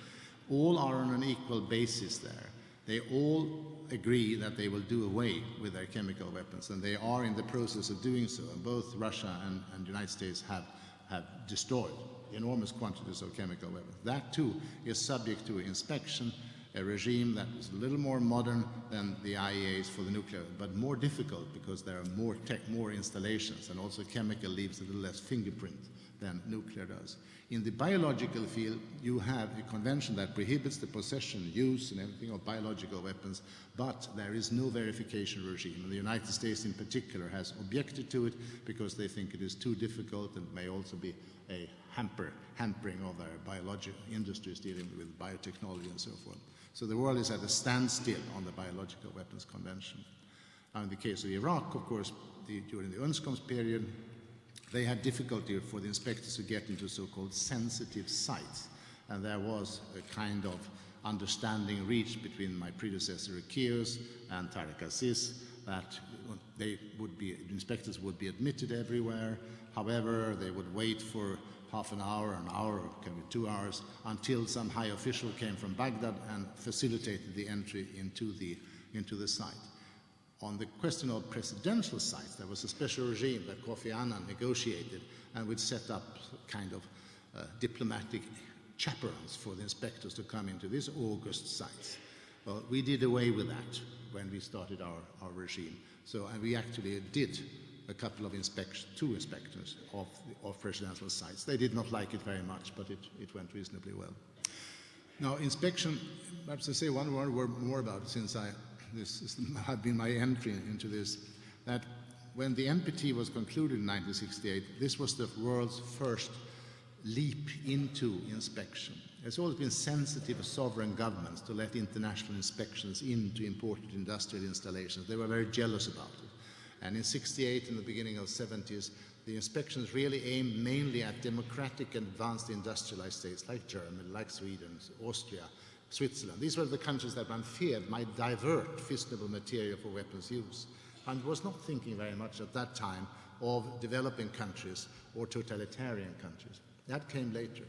all are on an equal basis there. They all agree that they will do away with their chemical weapons, and they are in the process of doing so. And both Russia and the United States have destroyed enormous quantities of chemical weapons. That, too, is subject to inspection, a regime that is a little more modern than the IAEA's for the nuclear, but more difficult because there are more installations, and also chemical leaves a little less fingerprint than nuclear does. In the biological field, you have a convention that prohibits the possession, use, and everything of biological weapons, but there is no verification regime. And the United States in particular has objected to it because they think it is too difficult and may also be a hampering of their biological industries dealing with biotechnology and so forth. So the world is at a standstill on the Biological Weapons Convention. Now, in the case of Iraq, of course, during the UNSCOM's period, they had difficulty for the inspectors to get into so-called sensitive sites. And there was a kind of understanding reached between my predecessor, Kios, and Tariq Aziz, that inspectors would be admitted everywhere. However, they would wait for half an hour, or 2 hours, until some high official came from Baghdad and facilitated the entry into the site. On the question of presidential sites, there was a special regime that Kofi Annan negotiated and would set up kind of diplomatic chaperones for the inspectors to come into these august sites. Well, we did away with that when we started our regime. And we actually did a couple of two inspectors of presidential sites. They did not like it very much, but it went reasonably well. Now, inspection, perhaps to say one word more about it, since this had been my entry into this, that when the NPT was concluded in 1968, this was the world's first leap into inspection. It's always been sensitive to sovereign governments to let international inspections into important industrial installations. They were very jealous about it. And in 68 and the beginning of the 70s, the inspections really aimed mainly at democratic and advanced industrialized states like Germany, like Sweden, Austria, Switzerland. These were the countries that one feared might divert fissionable material for weapons use, and was not thinking very much at that time of developing countries or totalitarian countries. That came later.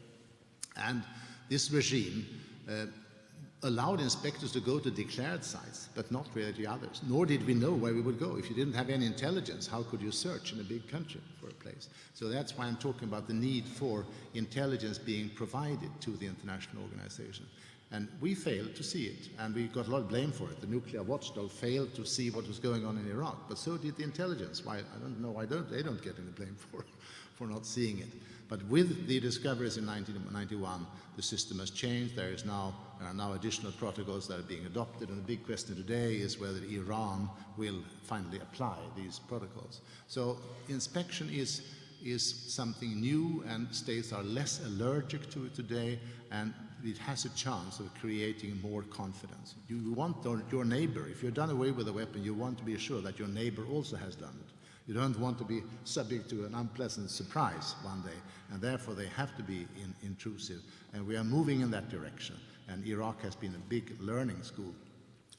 And this regime allowed inspectors to go to declared sites, but not really to others. Nor did we know where we would go. If you didn't have any intelligence, how could you search in a big country for a place? So that's why I'm talking about the need for intelligence being provided to the international organization. And we failed to see it, and we got a lot of blame for it. The nuclear watchdog failed to see what was going on in Iraq, but so did the intelligence. Why? I don't know why they don't get any blame for not seeing it. But with the discoveries in 1991, the system has changed. There are now additional protocols that are being adopted, and the big question today is whether Iran will finally apply these protocols. So inspection is something new, and states are less allergic to it today, and it has a chance of creating more confidence. You want your neighbor, if you've done away with a weapon, you want to be assured that your neighbor also has done it. You don't want to be subject to an unpleasant surprise one day, and therefore they have to be intrusive. And we are moving in that direction, and Iraq has been a big learning school.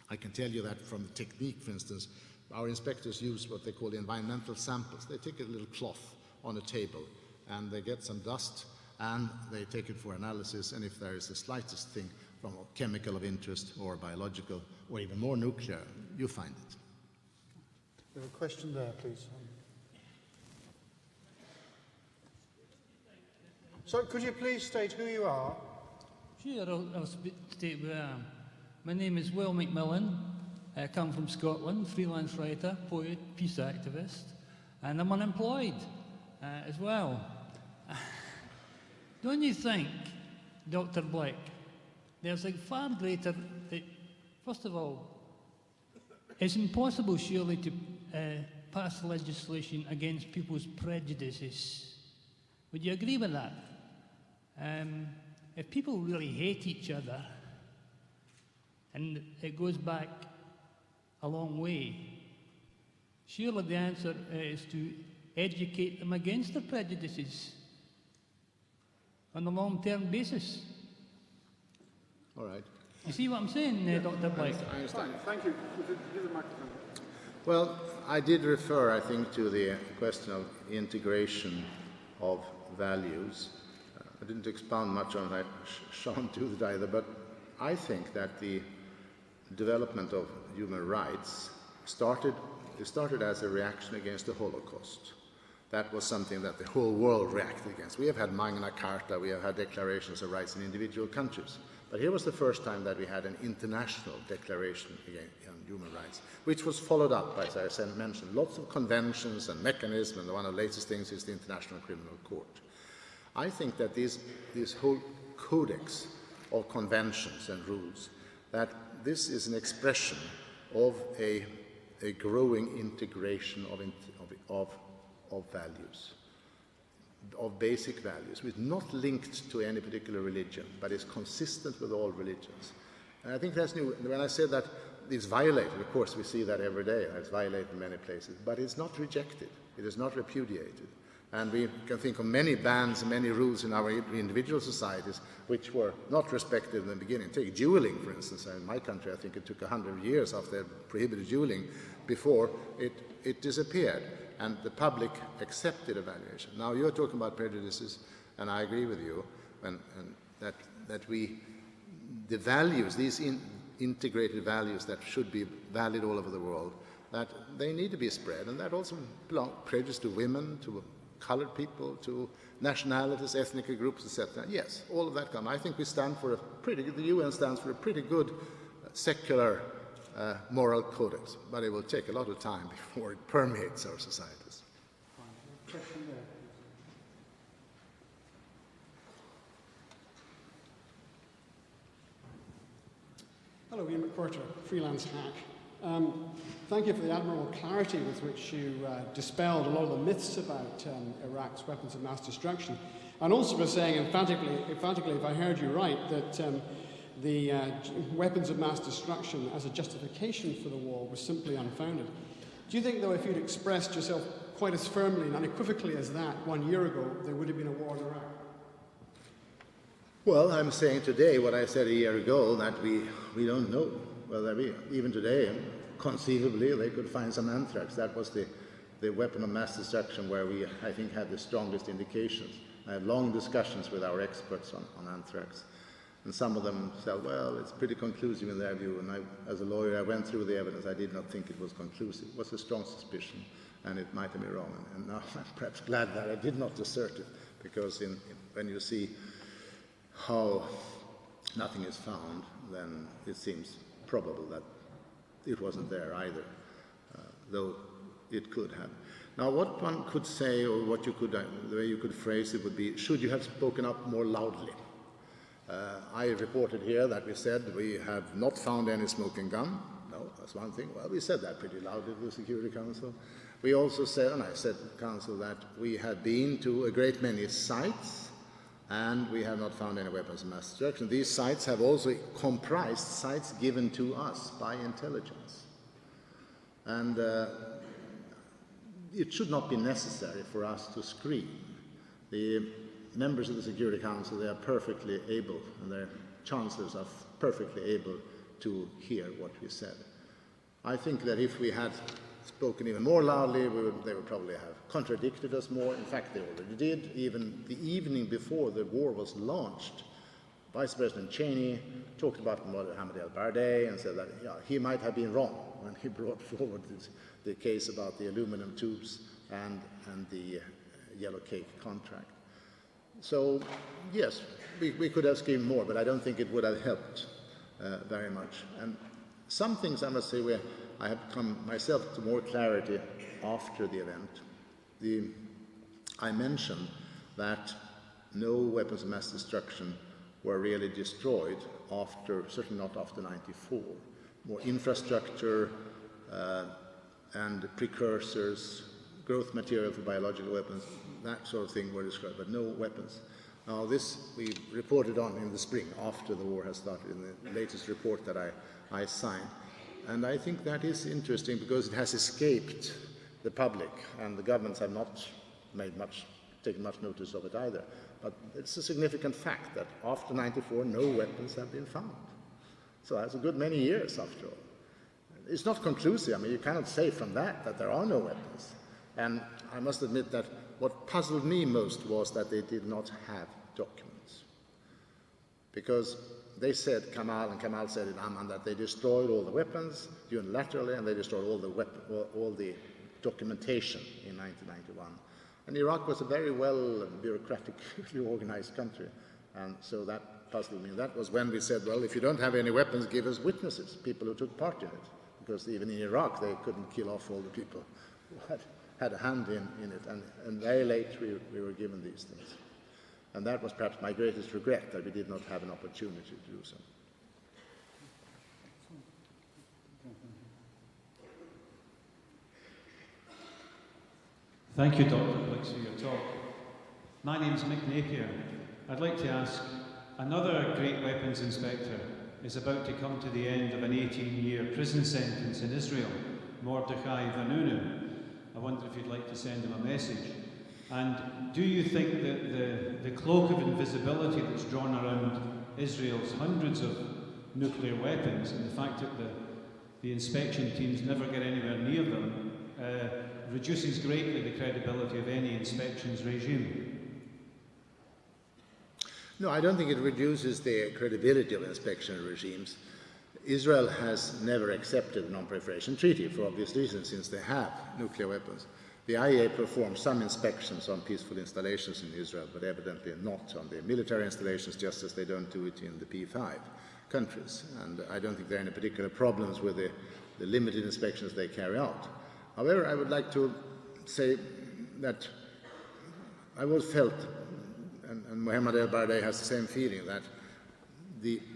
I can tell you that from the technique, for instance, our inspectors use what they call environmental samples. They take a little cloth on a table, and they get some dust, and they take it for analysis, and if there is the slightest thing from a chemical of interest or biological or even more nuclear, you find it. We have a question there, please. So could you please state who you are? Sure, I'll state who I am. My name is Will McMullen. I come from Scotland, freelance writer, poet, peace activist, and I'm unemployed as well. Don't you think, Dr. Blix, there's a far greater, first of all, it's impossible surely to pass legislation against people's prejudices. Would you agree with that? If people really hate each other, and it goes back a long way, surely the answer is to educate them against their prejudices on a long-term basis. All right. You see what I'm saying, Dr. Blix? I understand. Thank you. Give the microphone. Well, I did refer, I think, to the question of integration of values. I didn't expound much on that. Sean do that either, but I think that the development of human rights started as a reaction against the Holocaust. That was something that the whole world reacted against. We have had Magna Carta, we have had declarations of rights in individual countries. But here was the first time that we had an international declaration on human rights, which was followed up by, as I mentioned, lots of conventions and mechanisms, and one of the latest things is the International Criminal Court. I think that this whole codex of conventions and rules, that this is an expression of a growing integration of values, of basic values, which is not linked to any particular religion, but is consistent with all religions. And I think that's new. When I say that it's violated, of course we see that every day, it's violated in many places, but it's not rejected, it is not repudiated. And we can think of many bans and many rules in our individual societies which were not respected in the beginning. Take dueling, for instance. In my country, I think it took 100 years after they prohibited dueling before it disappeared, and the public accepted evaluation. Now you're talking about prejudices, and I agree with you, and that the values, these integrated values that should be valid all over the world, that they need to be spread, and that also belongs prejudice to women, to colored people, to nationalities, ethnic groups, etc. Yes, all of that comes. I think we stand for the UN stands for a pretty good secular moral codex, but it will take a lot of time before it permeates our societies. Hello, Ian McQuarter, freelance hack. Thank you for the admirable clarity with which you dispelled a lot of the myths about Iraq's weapons of mass destruction, and also for saying emphatically, if I heard you right, that the weapons of mass destruction as a justification for the war was simply unfounded. Do you think, though, if you'd expressed yourself quite as firmly and unequivocally as that 1 year ago, there would have been a war in Iraq? Well, I'm saying today what I said a year ago, that we don't know whether even today, conceivably, they could find some anthrax. That was the weapon of mass destruction where we, I think, had the strongest indications. I had long discussions with our experts on anthrax. And some of them said, well, it's pretty conclusive in their view. And as a lawyer, I went through the evidence. I did not think it was conclusive. It was a strong suspicion, and it might have been wrong. And now I'm perhaps glad that I did not assert it, because when you see how nothing is found, then it seems probable that it wasn't there either, though it could have. Now, what one could say, or what you could, the way you could phrase it would be, should you have spoken up more loudly? I reported here that we said we have not found any smoking gun. No, that's one thing. Well, we said that pretty loudly to the Security Council. We also said, and I said to the Council, that we had been to a great many sites, and we have not found any weapons of mass destruction. These sites have also comprised sites given to us by intelligence. And it should not be necessary for us to scream. The members of the Security Council, they are perfectly able, and their chancellors are perfectly able to hear what we said. I think that if we had spoken even more loudly, they would probably have contradicted us more. In fact, they already did. Even the evening before the war was launched, Vice President Cheney talked about Mohammed el-Baradei and said that he might have been wrong when he brought forward the case about the aluminum tubes and the yellow cake contract. So, yes, we could have schemed more, but I don't think it would have helped very much. And some things, I must say, where I have come myself to more clarity after the event. I mentioned that no weapons of mass destruction were really destroyed after, certainly not after 94. More infrastructure and precursors, growth material for biological weapons, that sort of thing were destroyed, but no weapons. Now this we reported on in the spring, after the war has started, in the latest report that I signed. And I think that is interesting because it has escaped the public, and the governments have not taken much notice of it either. But it's a significant fact that after 94, no weapons have been found. So that's a good many years after all. It's not conclusive. I mean, you cannot say from that there are no weapons. And I must admit that what puzzled me most was that they did not have documents. Because they said, Kamal said in Amman, that they destroyed all the weapons unilaterally, and they destroyed all the documentation in 1991. And Iraq was a very well bureaucratically organized country, and so that puzzled me. That was when we said, well, if you don't have any weapons, give us witnesses, people who took part in it. Because even in Iraq, they couldn't kill off all the people who had a hand in it. And very late, we were given these things. And that was perhaps my greatest regret, that we did not have an opportunity to do so. Thank you, Dr. Blix, for your talk. My name's Mick Napier. I'd like to ask, another great weapons inspector is about to come to the end of an 18-year prison sentence in Israel, Mordechai Vanunu. I wonder if you'd like to send him a message. And do you think that the cloak of invisibility that's drawn around Israel's hundreds of nuclear weapons, and the fact that the inspection teams never get anywhere near them, reduces greatly the credibility of any inspections regime? No, I don't think it reduces the credibility of inspection regimes. Israel has never accepted the non-proliferation treaty for obvious reasons, since they have nuclear weapons. The IAEA performs some inspections on peaceful installations in Israel, but evidently not on the military installations, just as they don't do it in the P5 countries. And I don't think there are any particular problems with the limited inspections they carry out. However, I would like to say that I always felt, and Mohammed El-Baradei has the same feeling, that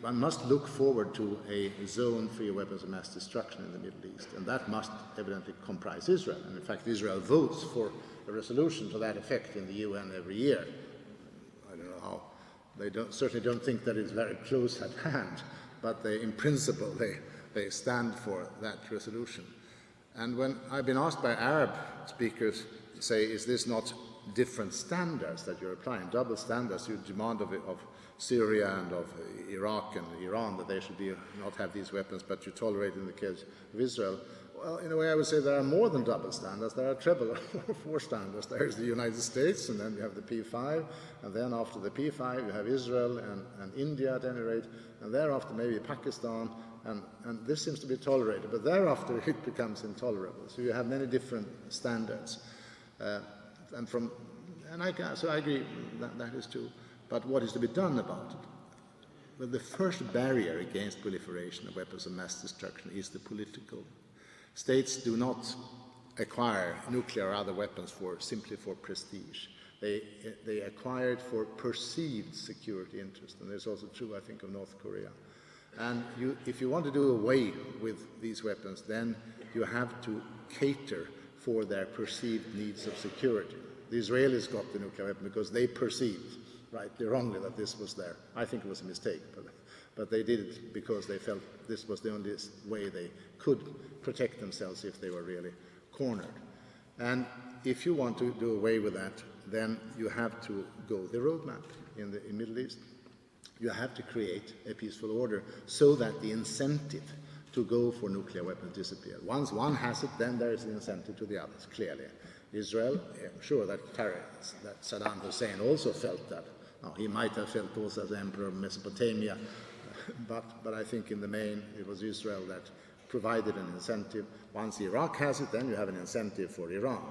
one must look forward to a zone free of weapons of mass destruction in the Middle East, and that must evidently comprise Israel. And in fact, Israel votes for a resolution to that effect in the UN every year. I don't know how. They certainly don't think that it's very close at hand, but in principle, they stand for that resolution. And when I've been asked by Arab speakers to say, is this not different standards that you're applying, double standards you demand of Syria and of Iraq and Iran, that they should not have these weapons, but you tolerate in the case of Israel? Well, in a way, I would say there are more than double standards. There are treble or four standards. There's the United States, and then you have the P5, and then after the P5, you have Israel and India at any rate, and thereafter maybe Pakistan, and this seems to be tolerated, but thereafter it becomes intolerable. So you have many different standards. So I agree that is true. But what is to be done about it? Well, the first barrier against proliferation of weapons of mass destruction is the political. States do not acquire nuclear or other weapons simply for prestige. They acquire it for perceived security interest, and that's also true, I think, of North Korea. And if you want to do away with these weapons, then you have to cater for their perceived needs of security. The Israelis got the nuclear weapon because they perceived, rightly or wrongly, that this was there. I think it was a mistake, but they did it because they felt this was the only way they could protect themselves if they were really cornered. And if you want to do away with that, then you have to go the roadmap in the Middle East. You have to create a peaceful order so that the incentive to go for nuclear weapons disappear. Once one has it, then there is the incentive to the others, clearly. Israel, I'm sure that Saddam Hussein also felt that. Now, he might have felt also as emperor of Mesopotamia, but I think in the main it was Israel that provided an incentive. Once Iraq has it, then you have an incentive for Iran.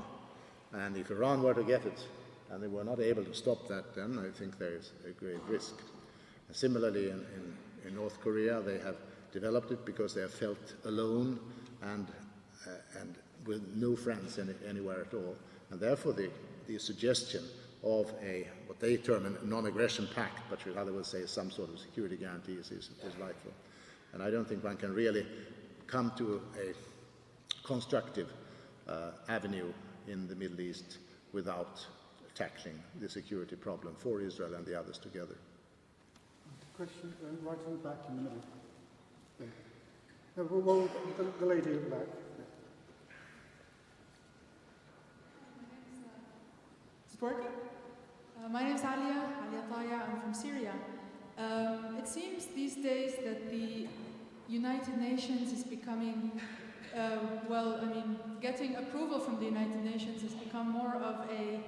And if Iran were to get it, and they were not able to stop that, then I think there is a great risk. And similarly, in North Korea, they have developed it because they have felt alone and with no friends anywhere at all. And therefore, the suggestion of what they term a non-aggression pact, but should otherwise say some sort of security guarantees, is vital. And I don't think one can really come to a constructive avenue in the Middle East without tackling the security problem for Israel and the others together. Question right in the back in the middle. Yeah. Well, the lady at the back. Is it working? My name is Alia Taya. I'm from Syria. It seems these days that the United Nations is becoming, getting approval from the United Nations has become more of a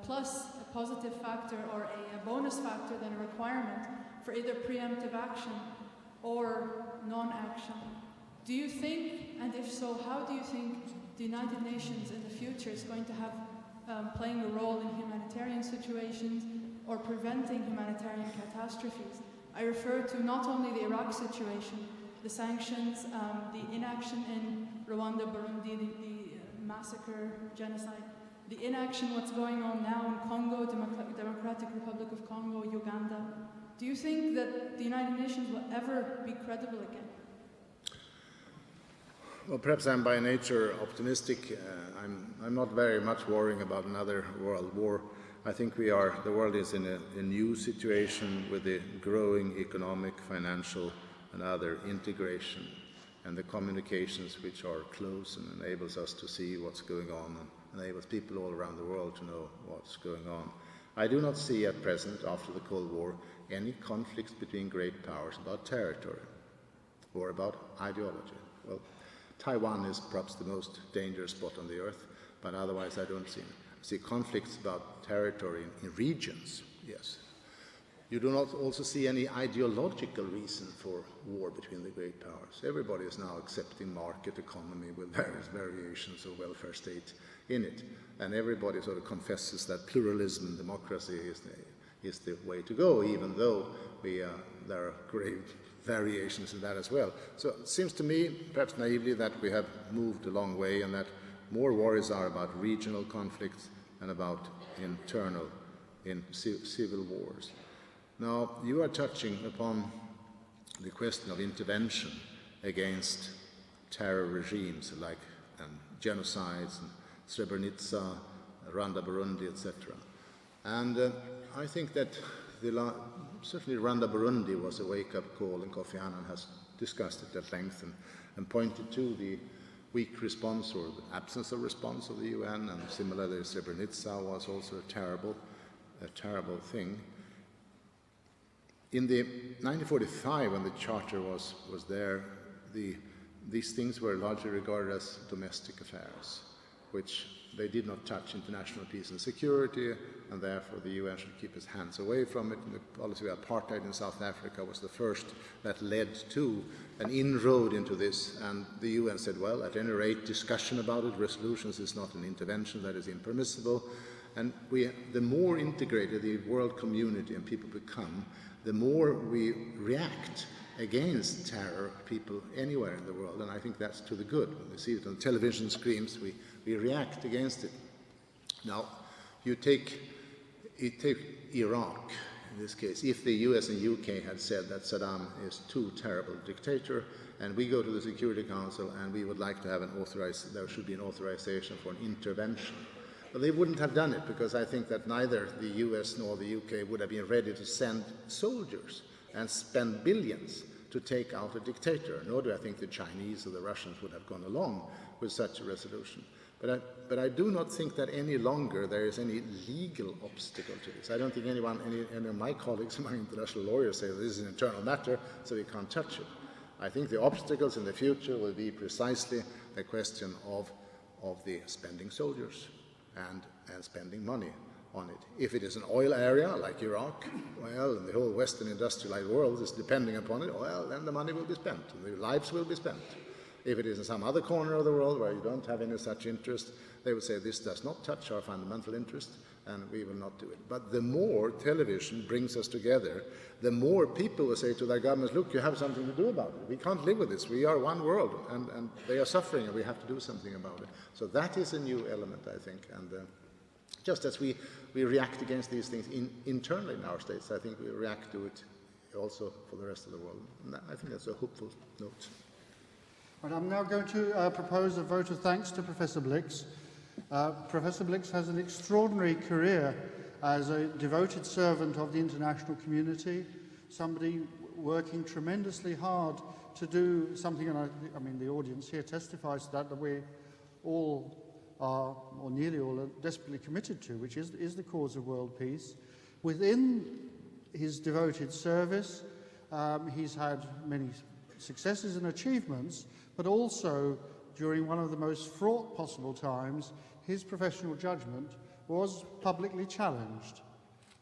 plus, a positive factor, or a bonus factor than a requirement for either preemptive action or non-action. Do you think, and if so, how do you think the United Nations in the future is going to have playing a role in humanitarian situations or preventing humanitarian catastrophes? I refer to not only the Iraq situation, the sanctions, the inaction in Rwanda, Burundi, the massacre, genocide, the inaction, what's going on now in Congo, Democratic Republic of Congo, Uganda. Do you think that the United Nations will ever be credible again? Well, perhaps I'm by nature optimistic. I'm not very much worrying about another world war. I think the world is in a new situation with the growing economic, financial, and other integration, and the communications which are close and enables us to see what's going on and enables people all around the world to know what's going on. I do not see at present, after the Cold War, any conflicts between great powers about territory or about ideology. Well, Taiwan is perhaps the most dangerous spot on the earth, but otherwise I don't see conflicts about territory in regions, yes. You do not also see any ideological reason for war between the great powers. Everybody is now accepting market economy with various variations of welfare state in it, and everybody sort of confesses that pluralism and democracy is the way to go, even though there are great variations in that as well. So it seems to me, perhaps naively, that we have moved a long way and that more worries are about regional conflicts and about internal civil wars. Now, you are touching upon the question of intervention against terror regimes like genocides, and Srebrenica, Rwanda, Burundi, etc. And I think that certainly Rwanda, Burundi was a wake-up call, and Kofi Annan has discussed it at length and pointed to the weak response or the absence of response of the UN, and similarly Srebrenica was also a terrible thing. In the 1945, when the Charter was there, these things were largely regarded as domestic affairs, which they did not touch international peace and security, and therefore the UN should keep its hands away from it. And the policy of apartheid in South Africa was the first that led to an inroad into this, and the UN said, well, at any rate, discussion about it, resolutions is not an intervention, that is impermissible. And the more integrated the world community and people become, the more we react against terror, people anywhere in the world, and I think that's to the good. When we see it on television screens, we react against it. Now, you take Iraq, in this case. If the US and UK had said that Saddam is too terrible a dictator, and we go to the Security Council and we would like to have there should be an authorization for an intervention. But they wouldn't have done it, because I think that neither the US nor the UK would have been ready to send soldiers and spend billions to take out a dictator, nor do I think the Chinese or the Russians would have gone along with such a resolution. But I do not think that any longer there is any legal obstacle to this. I don't think any of my colleagues among international lawyers say that this is an internal matter, so we can't touch it. I think the obstacles in the future will be precisely the question of the spending soldiers and spending money on it. If it is an oil area like Iraq, well, and the whole Western industrialized world is depending upon it, well, then the money will be spent, and the lives will be spent. If it is in some other corner of the world where you don't have any such interest, they would say this does not touch our fundamental interest, and we will not do it. But the more television brings us together, the more people will say to their governments, look, you have something to do about it. We can't live with this. We are one world, and they are suffering, and we have to do something about it. So that is a new element, I think. And just as we react against these things internally in our states, I think we react to it also for the rest of the world. And I think that's a hopeful note. Right, I'm now going to propose a vote of thanks to Professor Blix. Professor Blix has an extraordinary career as a devoted servant of the international community, somebody working tremendously hard to do something, and I mean the audience here testifies to that we all are, or nearly all, are desperately committed to, which is the cause of world peace. Within his devoted service, he's had many successes and achievements, but also during one of the most fraught possible times, his professional judgment was publicly challenged.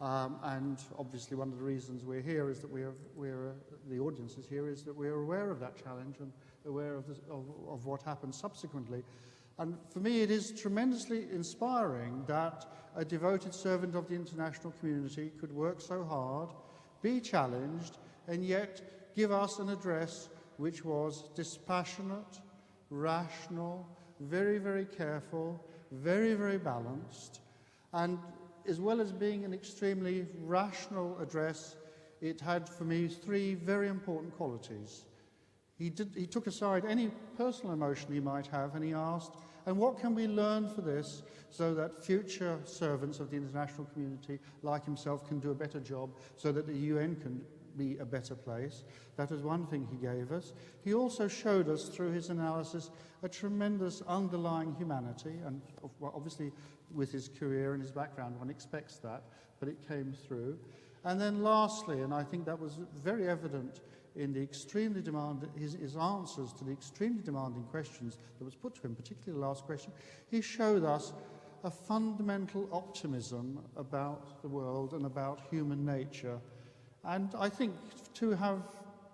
And obviously one of the reasons we're here is that the audience is here is that we're aware of that challenge and aware of what happened subsequently. And for me it is tremendously inspiring that a devoted servant of the international community could work so hard, be challenged, and yet give us an address which was dispassionate, rational, very, very careful, very, very balanced, and as well as being an extremely rational address, it had for me three very important qualities. He took aside any personal emotion he might have, and he asked, and what can we learn for this so that future servants of the international community like himself can do a better job, so that the UN can be a better place? That is one thing he gave us. He also showed us through his analysis a tremendous underlying humanity, and obviously with his career and his background one expects that, but it came through. And then lastly, and I think that was very evident in the extremely his answers to the extremely demanding questions that was put to him, particularly the last question, he showed us a fundamental optimism about the world and about human nature. And I think to have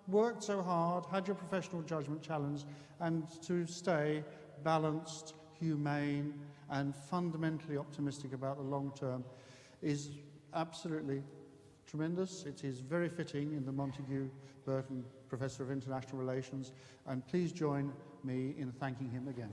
worked so hard, had your professional judgment challenged, and to stay balanced, humane, and fundamentally optimistic about the long term is absolutely tremendous. It is very fitting in the Montague Burton Professor of International Relations, and please join me in thanking him again.